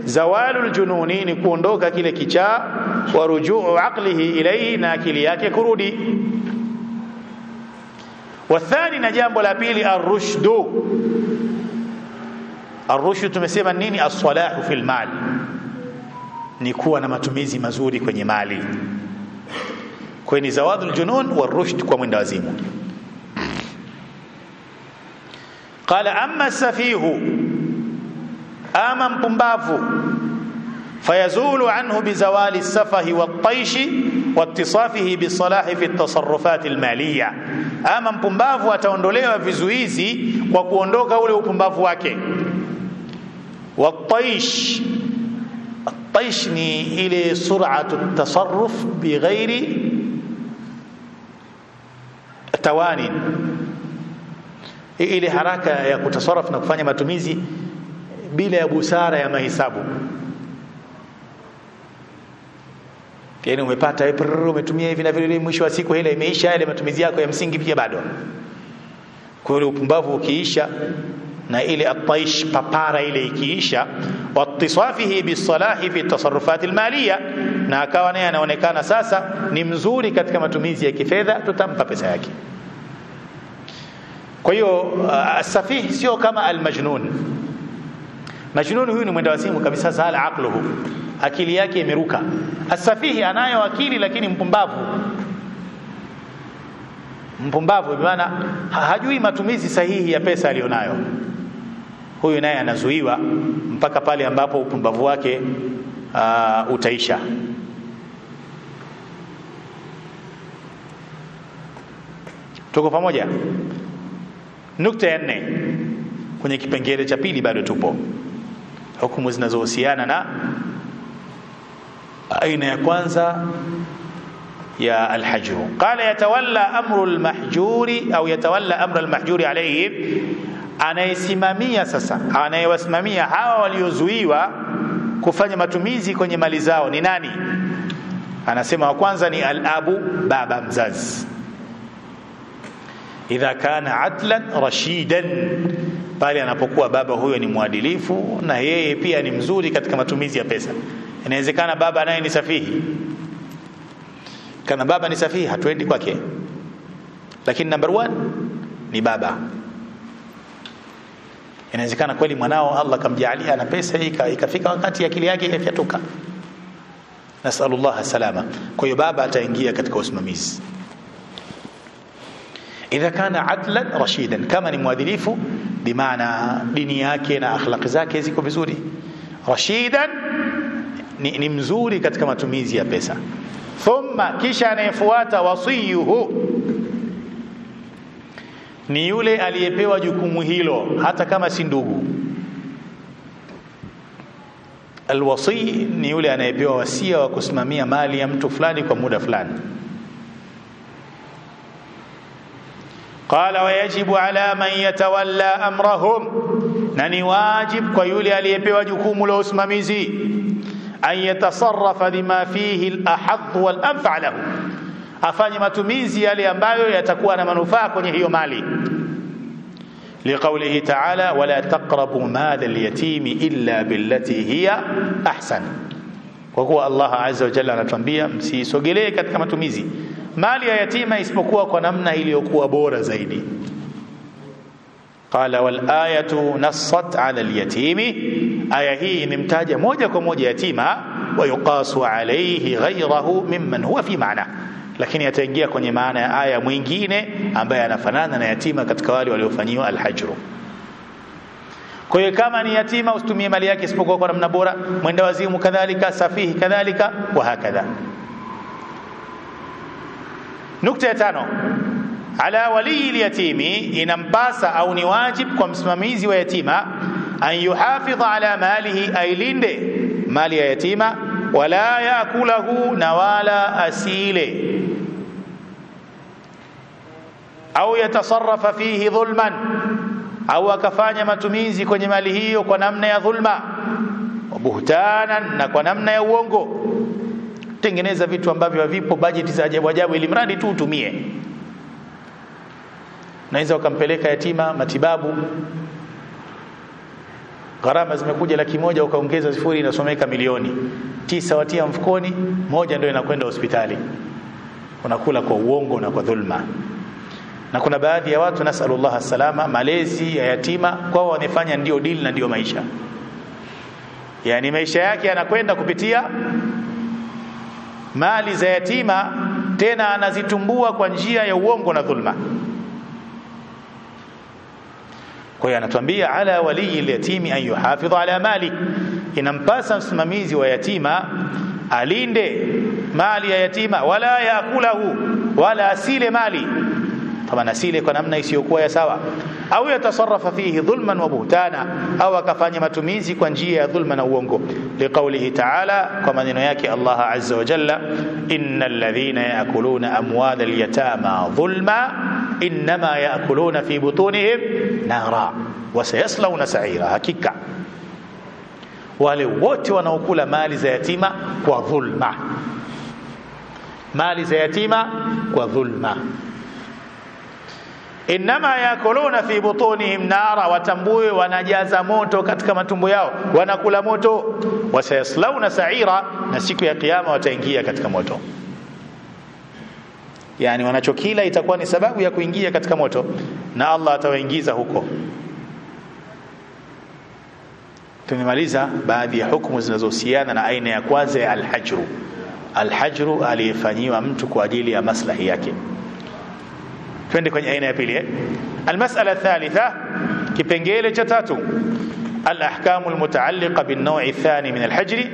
zawalul jununi ni kuondoka kile kichaa, wa rujuu aqlihi ilayhi, na akili yake kurudi. Wathani, na jambo la pili, ar-rushdu. Ar-rushdu tumesema nini? As-salahu fil mal, ni kuwa na matumizi mazuri kwenye mali. Kwa ni zawadul junun wa rushd kwa mwenda wazimu. Qala amma safihu, ama mpumbavu, fayazulu anhu bizawali safahi wat-taishi wattisafihi bisalahi fi at-tasarrufat al-maliyya. Ama mpumbavu ataondolewa vizuizi kwa kuondoka ule upumbavu wake. Wat-taish, at-taish ni ile sur'atu at-tasarruf bighairi tawani, ile haraka ya kutasarruf na kufanya matumizi bila ya busara ya mahesabu. Yaani umepata umetumia hivi na vile, mwisho wa siku hela imeisha, yale matumizi yako ya msingi pia bado. Kwa hiyo upumbavu ukiisha na ile at-taish, papara ile ikiisha, wattisafihi bisalahi fi tasarrufat almaliya, na akawa naye anaonekana sasa ni mzuri katika matumizi ya kifedha, tutampa pesa yake. Kwa hiyo as-safih sio kama al-majnun. Majnun huyu ni mwenda wazimu kabisa, sala aqluhu, akili yake imeruka. As-safihi anayo akili lakini mpumbavu. Mpumbavu maana hajui matumizi sahihi ya pesa alionayo. Huyu naye anazuiwa mpaka pale ambapo upumbavu wake utaisha. Tuko pamoja? Nukta ya 4 kwenye kipengele cha pili bado tupo. Hukumu zinazohusiana na aina ya kwanza ya al-hajr. Qala yatawalla amru al-mahjuri au yatawalla amru al-mahjuri alayhi, anayesimamia sasa, anayewasimamia hawa waliozuiwa kufanya matumizi kwenye mali zao ni nani? Anasema wa kwanza ni al-abu, baba mzazi. Idha kana adlan rashidan, pale anapokuwa baba huyo ni mwadilifu na yeye pia ni mzuri katika matumizi ya pesa. Inawezekana baba naye ni safihi. Kana baba ni safihi hatuendi kwake, lakini number 1 ni baba. Inawezekana kweli mwanao Allah kamjalia na pesa ikafika wakati akili yake ikafyatuka, nasallallahu salama. Kwa hiyo baba ataingia katika usimamizi. Idha kana adlan rashidan, kama ni mwadilifu bimaana dini yake na akhlaq zake ziko vizuri. Rashidan ni mzuri katika matumizi ya pesa. Thumma, kisha anayefuata wasiyuhu, ni yule aliyepewa jukumu hilo hata kama si ndugu. Alwasi ni yule anayepewa wasia wa kusimamia mali ya mtu fulani kwa muda fulani. Qala wayajibu ala man yatawalla amrahum, na ni wajib kwa yule aliyepewa jukumu la usimamizi, an yatasarrafa bima fihi al-ahadh wal-anfa' lahu, afanye matumizi yale ambayo yatakuwa na manufaa kwenye hiyo mali. Liqaulihi ta'ala, wala taqrabu mala al-yatimi illa billati hiya ahsan. Kwa kuwa Allah azza wa jalla anatuambia msisogelee katika matumizi mali ya yatima isipokuwa kwa namna iliyokuwa bora zaidi. Qala wal ayatu nassat ala al-yatimi, aya hii imemtaja moja kwa moja yatima, wa yuqasu alayhi ghayrahu mimman huwa fi maana, lakini ataingia kwenye maana ya aya mwingine ambaye anafanana na yatima katika wale waliofanyiwa al-hajr. Kwa hiyo kama ni yatima usitumie mali yake isipokuwa kwa namna bora, mwenda wazimu kadhalika, safihi kadhalika, wa hakadha. Nukta ya 5, ala wali al-yatimi, inampasa au ni wajib kwa msimamizi wa yatima, an yuhafidha ala malihi, ailinde mali ya yatima, wala yakulahu, na wala asile, au yatasarrafa fihi dhulman, au akafanya matumizi kwenye mali hiyo kwa namna ya dhulma, buhtanan, na kwa namna ya uongo. Tengeneza vitu ambavyo havipo, bajeti za ajabu ajabu, ili mradi tu utumie. Naweza ukampeleka yatima matibabu, gharama zimekuja 100,000, ukaongeza 0 inasomeka milioni 9, watia mfukoni, 1 ndio inakwenda hospitali. Unakula kwa uongo na kwa dhulma. Na kuna baadhi ya watu, nasallallahu salama, malezi ya yatima kwao wanafanya ndio deal na ndio maisha. Yani maisha yake yanakwenda kupitia mali za yatima, tena anazitumbua kwa njia ya uongo na dhulma. Kwa hiyo anatuambia ala wali al-yatimi an yuhafidha ala mali, inampasa msimamizi wa yatima alinde mali ya yatima, wala yakulahu, wala asile mali, kama asile kwa namna isiyokuwa ya sawa, au yatasarrafa fihi dhulman wa buhtana, au akafanya matumizi kwa njia ya dhulma na uongo. Liqaulihi ta'ala, kwa maneno yake Allah azza wa jalla, innal ladhina yaakuluna amwalal yatama dhulma inma yaakuluna fi butunihim nara wa sayaslawna sa'ira, hakika wale wote wanaokula mali za yatima kwa dhulma, mali za yatima kwa dhulma, inma yakuluna fi butunihim nara, watambue wanajaza moto katika matumbo yao, wanakula moto, wasayaslawna sa'ira, na siku ya kiyama wataingia katika moto. Yani wanachokila itakuwa ni sababu ya kuingia katika moto na Allah atawaingiza huko. Tumemaliza baadhi ya hukumu zinazohusiana na aina ya kwanza ya al-hajru. Al-hajru aliyefanyiwa mtu kwa ajili ya maslahi yake. Twende kwenye aina ya pili. Al-mas'ala thalitha, kipengele cha tatu, al-ahkamu al-mutaalliqa bin-naw'i ath-thani min al-hajri,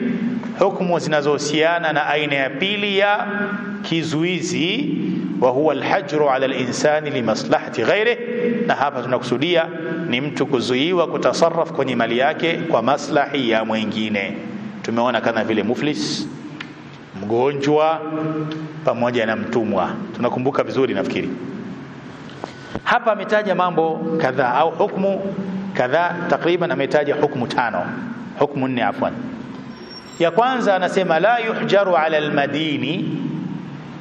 hukumu zinazohusiana na aina ya pili ya kizuizi, wa huwa al-hajru ala al-insani li maslahati ghairihi. Na hapa tunakusudia ni mtu kuzuiwa kutasarraf kwenye mali yake kwa maslahi ya mwingine. Tumeona kama vile muflis, mgonjwa, pamoja na mtumwa. Tunakumbuka vizuri nafikiri. Hapa ametaja mambo kadhaa au hukumu kadhaa, takriban ametaja hukumu 5, hukumu 4 afwan. Ya kwanza anasema la yuhjaru ala almadini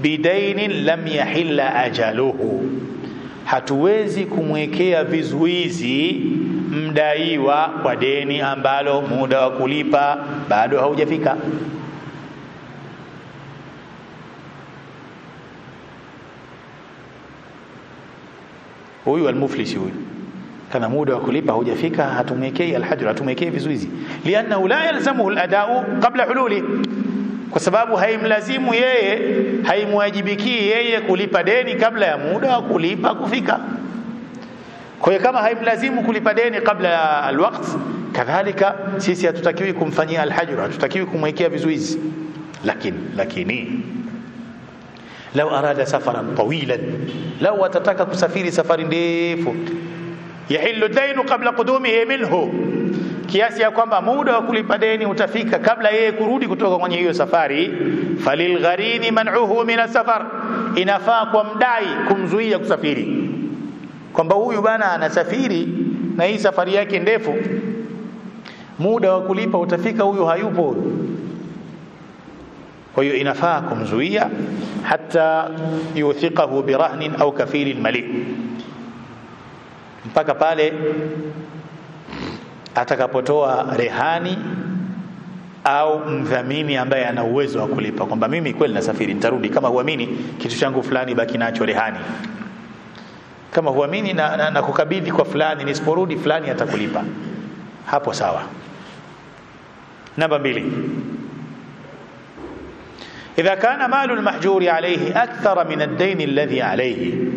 bidainin lam yahilla ajaluhu, hatuwezi kumwekea vizuizi mdaiwa kwa deni ambalo muda wa kulipa bado haujafika. Huyu almuflisi huyu kana muda wa kulipa haujafika, hatumwekei alhajr, hatumwekei vizuizi, lianna la yalzamuhu aladau qabla hululi, kwa sababu haimlazimu yeye, haimwajibiki yeye kulipa deni kabla ya muda wa kulipa kufika. Kwa hiyo kama haimlazimu kulipa deni kabla ya alwaqt, kadhalika sisi hatutakiwi kumfanyia alhajr, hatutakiwi kumwekea vizuizi. Lakini lau arada safaran tawilan, lau atataka kusafiri safari ndefu, yahillu dainu qabla qudumihi minhu, kiasi ya kwamba muda wa kulipa deni utafika kabla yeye kurudi kutoka kwenye hiyo safari, falilgharini man'uhu min as-safar, inafaa kwa mdai kumzuia kusafiri, kwamba huyu bana anasafiri na hii safari yake ndefu, muda wa kulipa utafika, huyu hayupo. Kwa hiyo inafaa kumzuia hata yuthiqahu birahnin au kafilin mali, mpaka pale atakapotoa rehani au mdhamini ambaye ana uwezo wa kulipa, kwamba mimi kweli nasafiri, nitarudi, kama huamini kitu changu fulani baki nacho rehani, kama huamini na kukabidhi kwa fulani, nisiporudi fulani atakulipa, hapo sawa. Namba 2, idha kana malu almahjuri alayhi akthara min ad-dayn alladhi alayhi,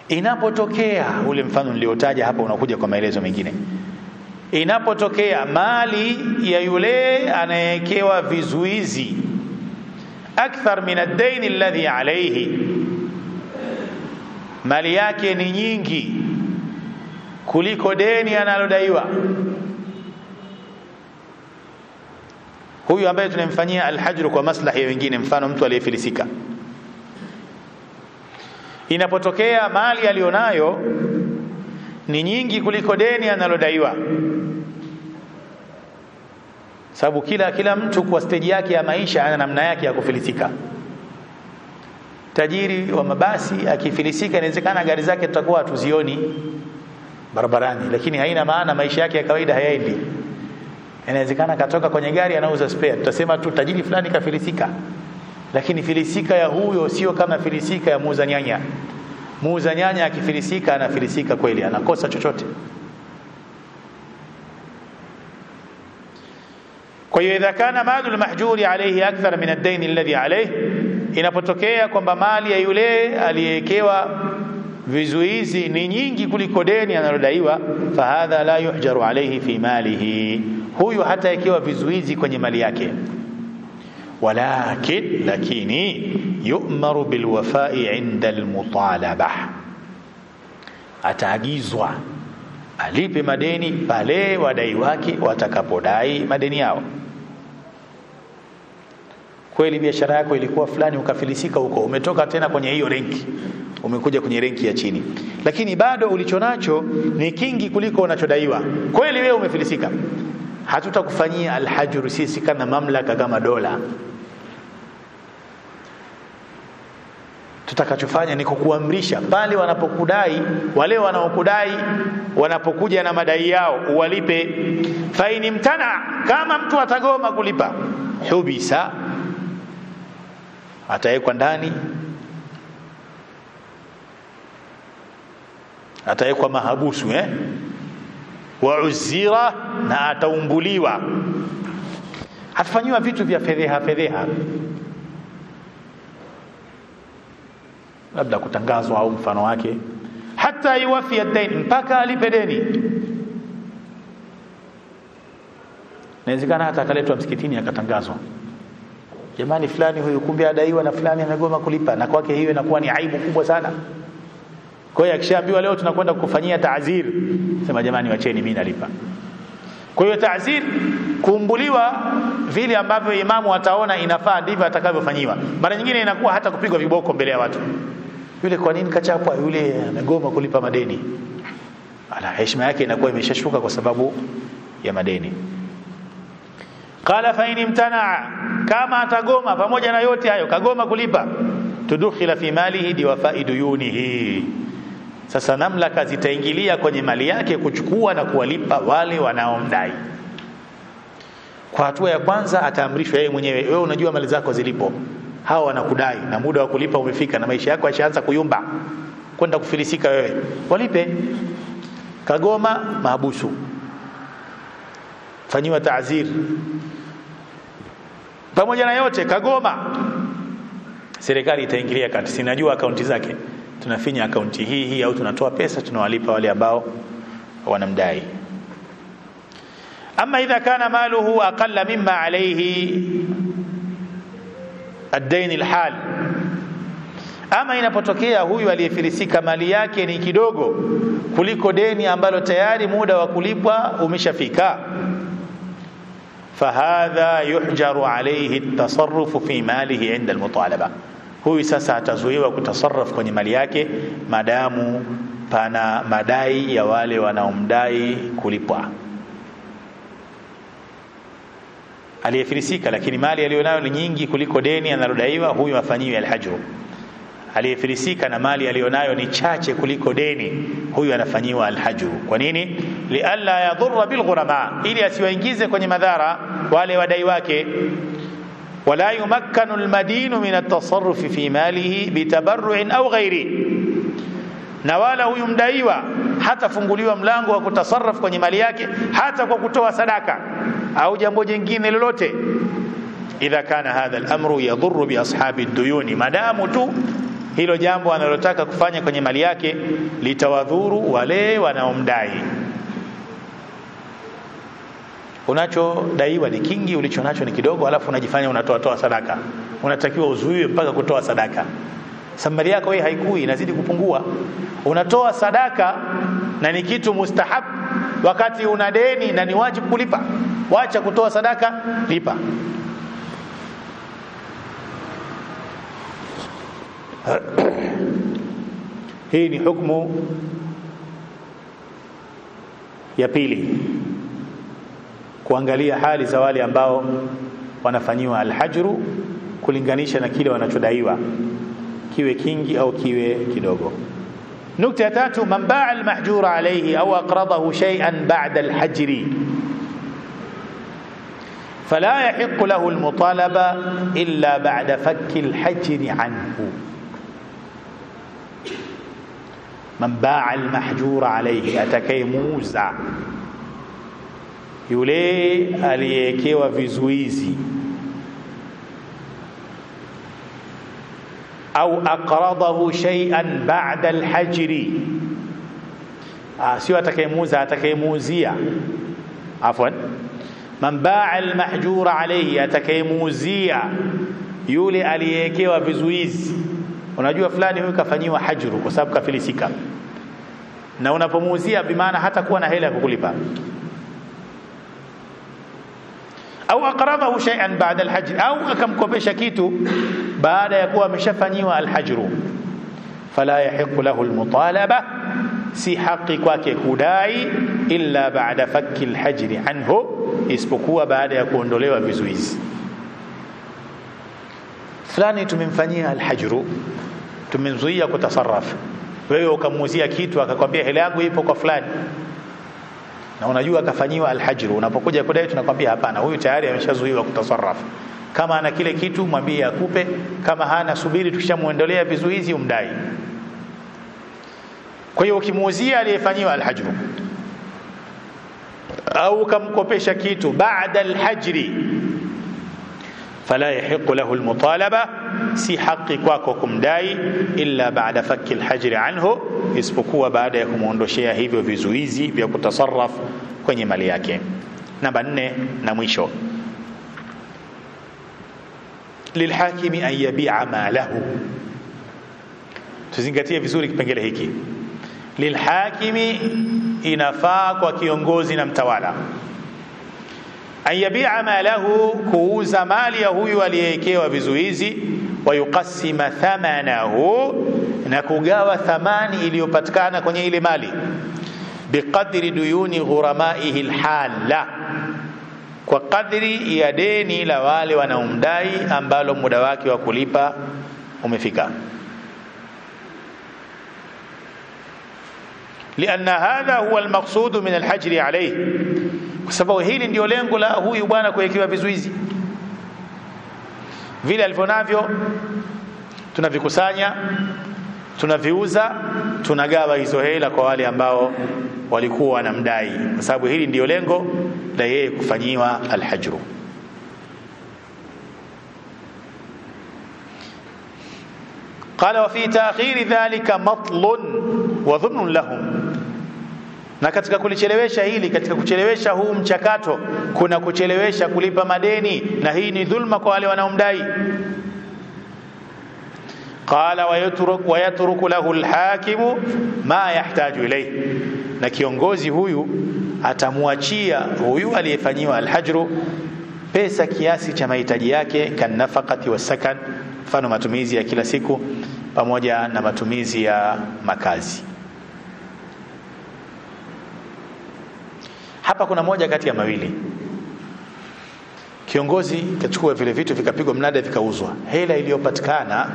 inapotokea ule mfano niliotaja hapa unakuja kwa maelezo mengine, inapotokea mali ya yule anayekewa vizuizi akthar min ad-dayn alladhi alayhi, mali yake ni nyingi kuliko deni analodaiwa, huyu ambaye tunamfanyia alhajru kwa maslahi ya wengine, mfano mtu aliyefilisika, inapotokea mali alionayo ni nyingi kuliko deni analodaiwa, sababu kila mtu kwa stage yake ya maisha ana namna yake ya kufilisika. Tajiri wa mabasi akifilisika, inawezekana gari zake tutakuwa tuzioni barabarani, lakini haina maana maisha yake ya kawaida hayaendi. Inawezekana katoka kwenye gari anauza spare, tutasema tu tajiri fulani kafilisika, lakini filisika ya huyo sio kama filisika ya muuza nyanya. Muuza nyanya akifilisika anafilisika kweli, anakosa chochote. Kwa hiyo idha kana malu al-mahjuri alayhi akthar min ad-dayn alladhi alayhi, inapotokea kwamba mali ya yule aliyewekewa vizuizi ni nyingi kuliko deni analodaiwa, fahadha la yuhjaru alayhi fi malihi, huyu hata ikiwa vizuizi kwenye mali yake. Lakini yu'maru bilwafa'i 'inda almutalabah, ataagizwa alipe madeni pale wadai wake watakapodai madeni yao. Kweli biashara yako ilikuwa fulani, ukafilisika huko, umetoka tena kwenye hiyo renki, umekuja kwenye renki ya chini, lakini bado ulichonacho ni kingi kuliko unachodaiwa. Kweli wewe umefilisika, hatutakufanyia alhajru sisi kana mamlaka kama dola. Tutakachofanya ni kukuamrisha pale wanapokudai, wale wanaokudai wanapokuja na madai yao uwalipe. Faini mtana, kama mtu atagoma kulipa, hubisa, atawekwa ndani, atawekwa mahabusu wa uzira, na ataumbuliwa, atafanyiwa vitu vya fedheha, labda kutangazwa au mfano wake, hata yuwafi ad-dain, mpaka alipe deni. Inawezekana hata akaletwa msikitini akatangazwa, jamani fulani huyu kumbe adaiwa na fulani amegoma kulipa, na kwake hiyo inakuwa ni aibu kubwa sana. Kwa hiyo akishaambiwa leo tunakwenda kukufanyia ta'zir, sema jamani wacheni mimi nalipa. Kwa hiyo ta'zir, kuumbuliwa vile ambavyo imamu ataona inafaa ndivyo atakavyofanyiwa. Mara nyingine inakuwa hata kupigwa viboko mbele ya watu. Yule kwa nini kachapwa? Yule amegoma kulipa madeni. Ala, heshima yake inakuwa imeshashuka kwa sababu ya madeni. Qala fa in imtana, kama atagoma pamoja na yote hayo, kagoma kulipa, tudukhila fi malihi biwafa'i duyunihi, sasa mamlaka zitaingilia kwenye mali yake kuchukua na kuwalipa wale wanaomdai. Kwa hatua ya kwanza ataamrishwa yeye mwenyewe, wewe unajua mali zako zilipo, hao wanakudai na muda wa kulipa umefika na maisha yako yashaanza kuyumba, kwenda kufilisika, wewe walipe. Kagoma, mahabusu, fanyiwa ta'zir. Pamoja na yote kagoma, serikali itaingilia kati, sinajua akaunti zake, tunafinya akaunti hii au tunatoa pesa tunawalipa wale ambao wanamdai. Ama idha kana maluhu aqalla mimma alayhi ad-dayn al-hal, ama inapotokea huyu aliyefilisika mali yake ni kidogo kuliko deni ambalo tayari muda wa kulipwa umeshafika, fahadha yuhjaru alayhi at-tasarruf fi malihi 'inda al-mutalaba, huyu sasa atazuiwa kutasarraf kwenye mali yake madamu pana madai ya wale wanaomdai kulipwa. Aliyefilisika lakini mali aliyonayo ni nyingi kuliko deni analodaiwa, huyu afanyiwe alhajru. Aliyefilisika na mali aliyonayo ni chache kuliko deni, huyu anafanyiwa alhajru. Kwa nini? Lialla yadhurra bilghurama, ili asiwaingize kwenye madhara wale wadai wake. Wala yumakkanu almadinu min at-tasarruf fi malihi bitabarru'in au ghairi, na wala huyu mdaiwa hatafunguliwa mlango wa kutasarraf kwenye mali yake hata kwa kutoa sadaka au jambo jingine lolote, idha kana hadha al-amru yadhurru bi ashabi ad-duyuni, madamu tu hilo jambo analotaka kufanya kwenye mali yake litawadhuru wale wanaomdai. Unachodaiwa ni kingi, ulichonacho ni kidogo, alafu unajifanya unatoa sadaka, unatakiwa uzuiwe mpaka kutoa sadaka. Samari yako wewe haikui, inazidi kupungua. Unatoa sadaka na ni kitu mustahab, wakati una deni na ni wajibu kulipa. Wacha kutoa sadaka, lipa. Hii ni hukumu ya pili, kuangalia hali za wale ambao wanafanyiwa alhajru kulinganisha na kile wanachodaiwa, kiwe kingi au kiwe kidogo. Nukta ya tatu, man ba'a almahjura alayhi au aqradahu shay'an ba'da alhajri, fala yahiqu lahu almutalaba illa ba'da fakki alhajri anhu. Man ba'a almahjura alayhi, atakayemuuza yule aliyekewa vizuizi, au aqradahu shay'an ba'da alhajri, sio atakayemuuza, atakayemuuzia, afwan. Man ba'a almahjura alayhi, atakayemuuzia yule aliyekewa vizuizi. Unajua fulani huyu kafanyiwa hajru kwa sababu kafilisika, na unapomuuzia bimaana hata kuwa na hela ya kukulipa. Au aqradahu shay'an ba'da alhajr, au akamkopesha kitu baada ya kuwa ameshafanyiwa alhajru, fala yahiqu lahu almutalaba, si haki kwake kudai illa ba'da fakki alhajri anhu, isipokuwa baada ya kuondolewa vizuizi. Fulani tumemfanyia alhajru, tumemzuia kutasarraf, wewe ukamuuzia kitu akakwambia hela yangu ipo kwa fulani, na unajua akafanyiwa alhajru. Unapokuja kudai tunakwambia hapana, huyu tayari ameshazuiwa kutasarraf. Kama ana kile kitu mwambie akupe, kama hana subiri tukishamuondolea vizuizi umdai. Kwa hiyo ukimuuzia aliyefanyiwa alhajru au kamkopesha kitu baada alhajri, fala yahiqu lahu almutalaba, si haki kwako kumdai illa ba'da fakki alhajri anhu, isipokuwa baada ya kumuondoshea hivyo vizuizi vya kutasarraf kwenye mali yake. Namba 4 na mwisho, lilhakimi an yabi'a malahu. Tuzingatie vizuri kipengele hiki. Lilhakimi, inafaa kwa kiongozi na mtawala, an yabi'a malahu, kuuza mali ya huyu aliyewekewa vizuizi, wa yuqassima thamanahu, na kugawa thamani iliyopatikana kwenye ile mali, biqadri duyuni ghuramaihi alhala, kwa kadri ya deni la wale wanaomdai ambalo muda wake wa kulipa umefika. لأن هذا هو المقصود من الحجر عليه, kwa sababu hili ndio lengo la huyu bwana kuwekewa vizuizi. Vile alivyonavyo tunavikusanya, tunaviuza, tunagawa hizo hela kwa wale ambao walikuwa wanamdai, kwa sababu hili ndio lengo la yeye kufanyiwa alhajru. Qala wa fi ta'khiri dhalika matlun wa dhunun lahum, na katika kulichelewesha hili, katika kuchelewesha huu mchakato kuna kuchelewesha kulipa madeni, na hii ni dhulma kwa wale wanaomdai. Qala wa yatruku lahu alhakimu ma yahtaju ilayhi, na kiongozi huyu atamuachia huyu aliyefanyiwa alhajru pesa kiasi cha mahitaji yake, kanafaqati wasakan, mfano matumizi ya kila siku pamoja na matumizi ya makazi. Hapa kuna moja kati ya mawili. Kiongozi kachukua vile vitu vikapigwa mnada vikauzwa, hela iliyopatikana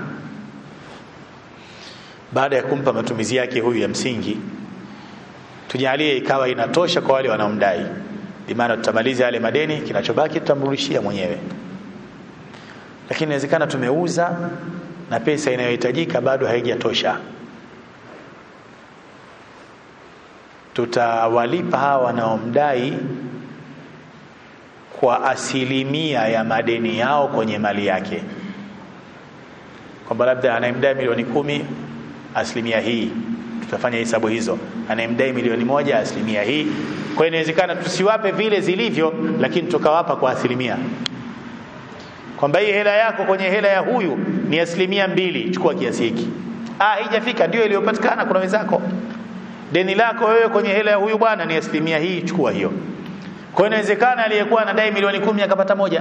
baada ya kumpa matumizi yake huyu ya msingi, tujalie ikawa inatosha kwa wale wanaomdai, bimaana tutamaliza yale madeni, kinachobaki tutamrudishia mwenyewe. Lakini inawezekana tumeuza na pesa inayohitajika bado haijatosha, tutawalipa hawa wanaomdai kwa asilimia ya madeni yao kwenye mali yake. Kwamba labda anayemdai milioni 10, asilimia hii, tutafanya hesabu hizo. Anayemdai milioni 1, asilimia hii. Kwa hiyo inawezekana tusiwape vile zilivyo, lakini tukawapa kwa asilimia. Kwamba hii hela yako kwenye hela ya huyu ni 2%, chukua kiasi hiki. Haijafika, ndio iliyopatikana, kuna wenzako. Deni lako wewe kwenye hela ya huyu bwana ni 1% hii, chukua hiyo. Kwa hiyo inawezekana aliyekuwa anadai milioni 10 akapata 1.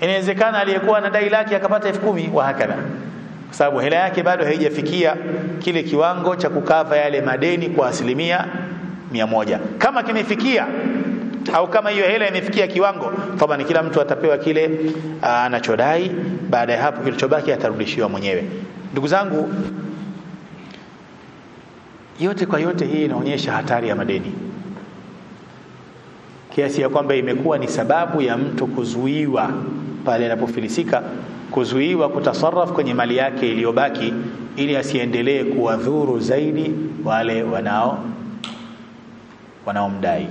Inawezekana aliyekuwa anadai laki akapata 10,000 wa hakala. Kwa sababu hela yake bado haijafikia kile kiwango cha kukava yale madeni kwa 100%. Kama kimefikia au kama hiyo hela imefikia kiwango, kama ni kila mtu atapewa kile anachodai, baada ya hapo kilichobaki atarudishiwa mwenyewe. Ndugu zangu, yote kwa yote hii inaonyesha hatari ya madeni. kiasi ya kwamba imekuwa ni sababu ya mtu kuzuiwa pale anapofilisika, kuzuiwa kutasarraf kwenye mali yake iliyobaki, ili asiendelee kuwadhuru zaidi wale wanaomdai.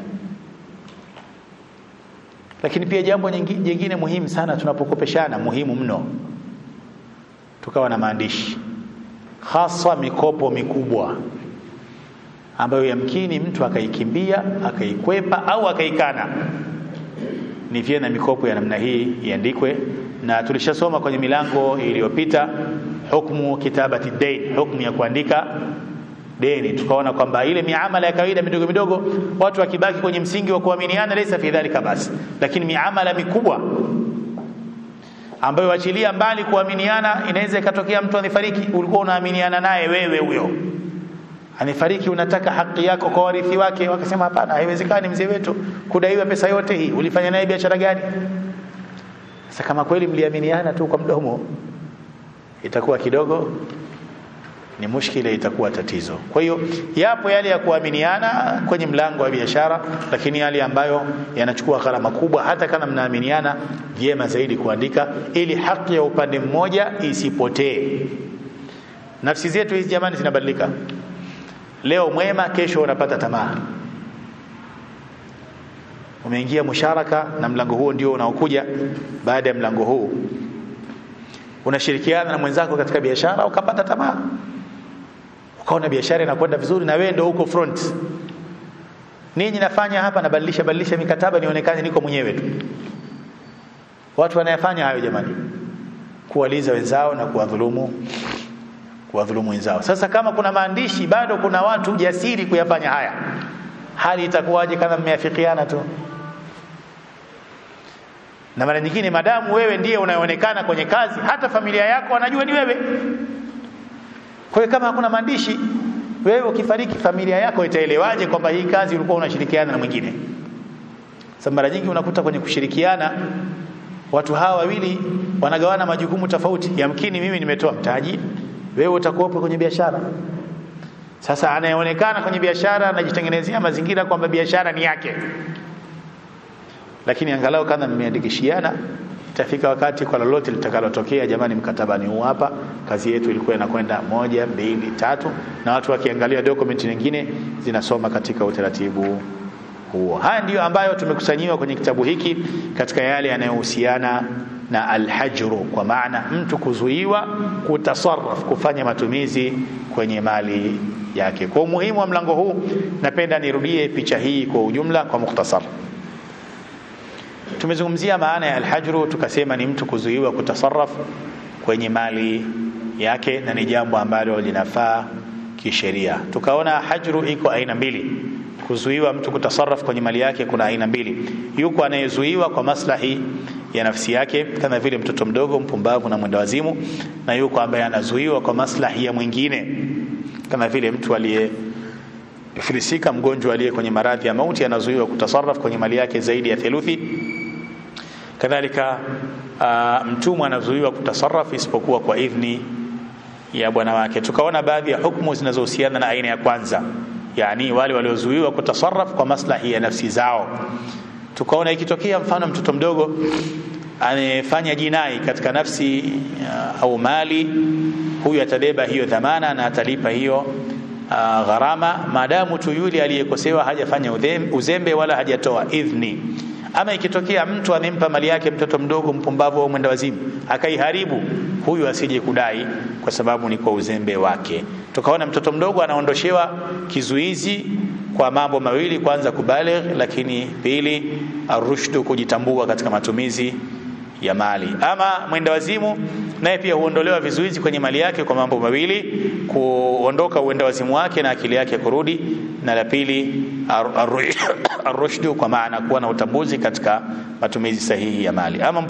Lakini pia jambo jingine muhimu sana tunapokopeshana, muhimu mno, tukawa na maandishi, hasa mikopo mikubwa ambayo yamkini mtu akaikimbia, akaikwepa au akaikana. Ni vyema mikopo ya namna hii iandikwe, na tulishasoma kwenye milango iliyopita hukumu kitabati dain, hukumu ya kuandika deni. Tukaona kwamba ile miamala ya kawaida midogo midogo watu wakibaki kwenye msingi wa kuaminiana, laysa fi dhalika basi, lakini miamala mikubwa ambayo achilia mbali kuaminiana, inaweza ikatokea mtu anifariki, ulikuwa unaaminiana naye wewe, huyo anifariki, unataka haki yako kwa warithi wake, wakasema hapana, haiwezekani mzee wetu kudaiwa pesa yote hii, ulifanya naye biashara gani? Sasa kama kweli mliaminiana tu kwa mdomo, itakuwa kidogo ni mushkila, itakuwa tatizo. Kwa hiyo yapo yale ya kuaminiana kwenye mlango wa biashara, lakini yale ambayo yanachukua gharama kubwa, hata kama mnaaminiana, vyema zaidi kuandika, ili haki ya upande mmoja isipotee. Nafsi zetu hizi jamani zinabadilika. Leo mwema, kesho unapata tamaa. Umeingia musharaka na mlango huo ndio unaokuja baada ya mlango huu. Unashirikiana na mwenzako katika biashara, ukapata tamaa, ukaona biashara inakwenda vizuri na wewe ndio uko front. Nini nafanya hapa? Nabadilisha mikataba nionekane niko mwenyewe tu. Watu wanayafanya hayo jamani, kuwaliza wenzao na kuwadhulumu wenzao. Sasa kama kuna maandishi, bado kuna watu jasiri kuyafanya haya, hali itakuwaje kama mmeafikiana tu? Na mara nyingine madamu wewe ndiye unaonekana kwenye kazi, hata familia yako wanajua ni wewe. Kwa hiyo kama hakuna maandishi, wewe ukifariki, familia yako itaelewaje kwamba hii kazi ulikuwa unashirikiana na mwingine? Sasa mara nyingi unakuta kwenye kushirikiana watu hawa wawili wanagawana majukumu tofauti. Yamkini mimi nimetoa mtaji, wewe utakuwepo kwenye biashara. Sasa anayeonekana kwenye biashara anajitengenezea mazingira kwamba biashara ni yake, lakini angalau kama mmeandikishiana, itafika wakati kwa lolote litakalotokea, jamani, mkataba ni huu hapa, kazi yetu ilikuwa inakwenda 1 2 3, na watu wakiangalia document nyingine zinasoma katika utaratibu huo. Haya ndio ambayo tumekusanyiwa kwenye kitabu hiki katika yale yanayohusiana na alhajru, kwa maana mtu kuzuiwa kutasarraf, kufanya matumizi kwenye mali yake. Kwa umuhimu wa mlango huu, napenda nirudie picha hii kwa ujumla kwa mukhtasar. Tumezungumzia maana ya alhajru, tukasema ni mtu kuzuiwa kutasarraf kwenye mali yake, na ni jambo ambalo linafaa kisheria. Tukaona hajru iko aina mbili. Kuzuiwa mtu kutasarraf kwenye mali yake kuna aina mbili. Yuko anayezuiwa kwa maslahi ya nafsi yake kama vile mtoto mdogo, mpumbavu na mwendawazimu, na yuko ambaye anazuiwa kwa maslahi ya mwingine kama vile mtu aliyefilisika, mgonjwa aliye kwenye maradhi ya mauti, anazuiwa kutasarraf kwenye mali yake zaidi ya theluthi. Kadhalika mtumwa anazuiwa kutasarraf isipokuwa kwa idhni ya bwana wake. Tukaona baadhi ya hukumu zinazohusiana na aina ya kwanza, yani wale waliozuiwa kutasarraf kwa maslahi ya nafsi zao. Tukaona ikitokea mfano mtoto mdogo anefanya jinai katika nafsi au mali, huyu atabeba hiyo dhamana na atalipa hiyo gharama, maadamu tu yule aliyekosewa hajafanya uzembe wala hajatoa idhni. Ama ikitokea mtu amempa mali yake mtoto mdogo, mpumbavu au mwendawazimu, akaiharibu, huyu asije kudai kwa sababu ni kwa uzembe wake. Tukaona mtoto mdogo anaondoshewa kizuizi kwa mambo mawili: kwanza kubaligh, lakini pili arushdu, kujitambua katika matumizi ya mali. Ama mwendawazimu naye pia huondolewa vizuizi kwenye mali yake kwa mambo mawili: kuondoka uendawazimu wake na akili yake kurudi, na la pili arushdu, kwa maana kuwa na utambuzi katika matumizi sahihi ya mali. Ama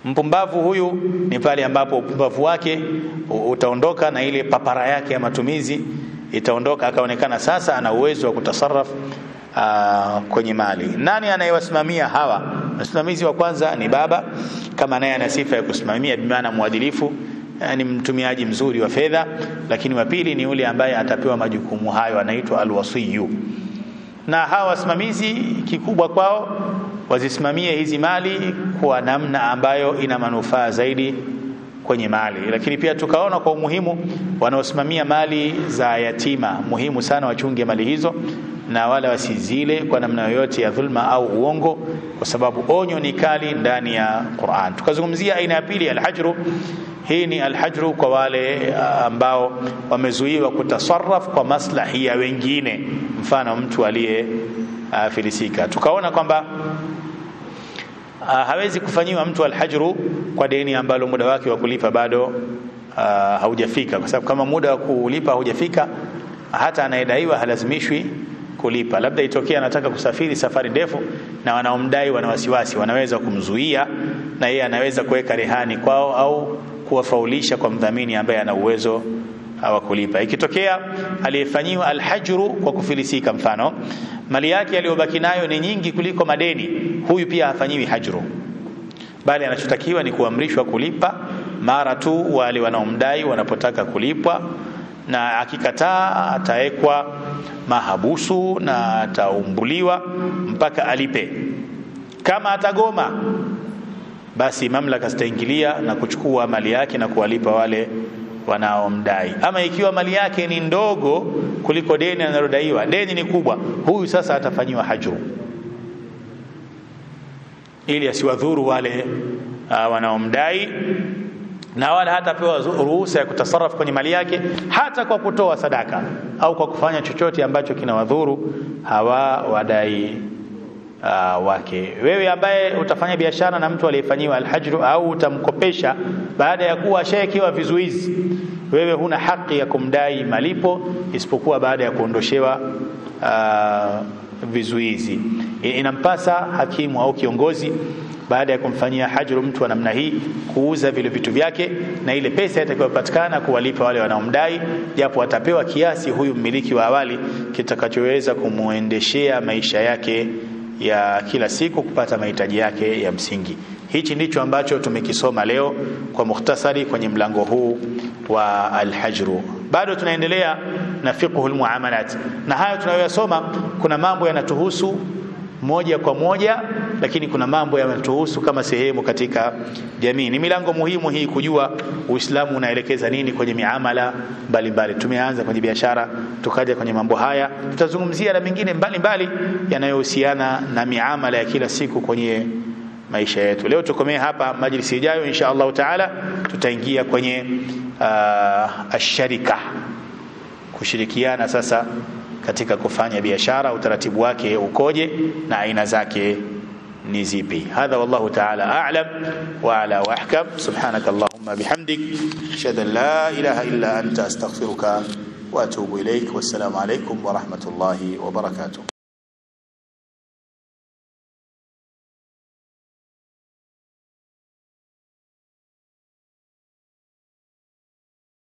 mpumbavu huyu ni pale ambapo upumbavu wake utaondoka na ile papara yake ya matumizi itaondoka, akaonekana sasa ana uwezo wa kutasarraf kwenye mali. Nani anayewasimamia hawa? Msimamizi wa kwanza ni baba, kama naye ana sifa ya kusimamia, bi maana mwadilifu, ni mtumiaji mzuri wa fedha. Lakini wa pili ni yule ambaye atapewa majukumu hayo, anaitwa alwasiyu. na hawa wasimamizi kikubwa kwao wazisimamie hizi mali kwa namna ambayo ina manufaa zaidi kwenye mali. Lakini pia tukaona kwa umuhimu wanaosimamia mali za yatima, muhimu sana wachunge mali hizo na wala wasizile kwa namna yoyote ya dhulma au uongo, kwa sababu onyo ni kali ndani ya Qur'an. Tukazungumzia aina ya pili, alhajru. Hii ni alhajru kwa wale ambao wamezuiwa kutasarraf kwa maslahi ya wengine, mfano mtu aliye filisika. Tukaona kwamba hawezi kufanyiwa mtu alhajru kwa deni ambalo muda wake wa kulipa bado haujafika, kwa sababu kama muda wa kulipa haujafika, hata anayedaiwa halazimishwi kulipa. Labda itokea anataka kusafiri safari ndefu na wanaomdai wana wasiwasi, wanaweza kumzuia na yeye anaweza kuweka rehani kwao au kuwafaulisha kwa mdhamini ambaye ana uwezo wa kulipa. Ikitokea aliyefanyiwa alhajru kwa kufilisika, mfano mali yake aliyobaki nayo ni nyingi kuliko madeni, huyu pia hafanyiwi hajru, bali anachotakiwa ni kuamrishwa kulipa mara tu wale wanaomdai wanapotaka kulipwa, na akikataa atawekwa mahabusu na ataumbuliwa mpaka alipe. Kama atagoma, basi mamlaka zitaingilia na kuchukua mali yake na kuwalipa wale wanaomdai. Ama ikiwa mali yake ni ndogo kuliko deni analodaiwa, deni ni kubwa, huyu sasa atafanyiwa hajru ili asiwadhuru wale wanaomdai, na wala hatapewa ruhusa ya kutasarraf kwenye mali yake hata kwa kutoa sadaka au kwa kufanya chochote ambacho kinawadhuru hawa wadai wake. Wewe ambaye utafanya biashara na mtu aliyefanyiwa alhajru au utamkopesha baada ya kuwa ashayekiwa vizuizi, wewe huna haki ya kumdai malipo isipokuwa baada ya kuondoshewa vizuizi. Inampasa hakimu au kiongozi baada ya kumfanyia hajru mtu wa namna hii kuuza vile vitu vyake, na ile pesa itakayopatikana kuwalipa wale wanaomdai, japo atapewa kiasi huyu mmiliki wa awali kitakachoweza kumuendeshea maisha yake ya kila siku, kupata mahitaji yake ya msingi. Hichi ndicho ambacho tumekisoma leo kwa mukhtasari kwenye mlango huu wa alhajru. Bado tunaendelea na fiqhul muamalat, na hayo tunayosoma kuna mambo yanatuhusu moja kwa moja, lakini kuna mambo yanatuhusu kama sehemu katika jamii. Ni milango muhimu hii kujua Uislamu unaelekeza nini kwenye miamala mbalimbali. Tumeanza kwenye biashara, tukaja kwenye mambo haya, tutazungumzia na mengine mbalimbali yanayohusiana na miamala ya kila siku kwenye maisha yetu. Leo tukomee hapa, majlisi ijayo insha Allah taala tutaingia kwenye asharika, kushirikiana sasa katika kufanya biashara, utaratibu wake ukoje na aina zake ni zipi. Hadha wallahu ta'ala a'lam wa ala wa ahkam. Subhanakallahumma bihamdik, ashhadu an la ilaha illa anta astaghfiruka wa atubu ilaik. Wassalamu alaykum wa rahmatullahi wa barakatuh.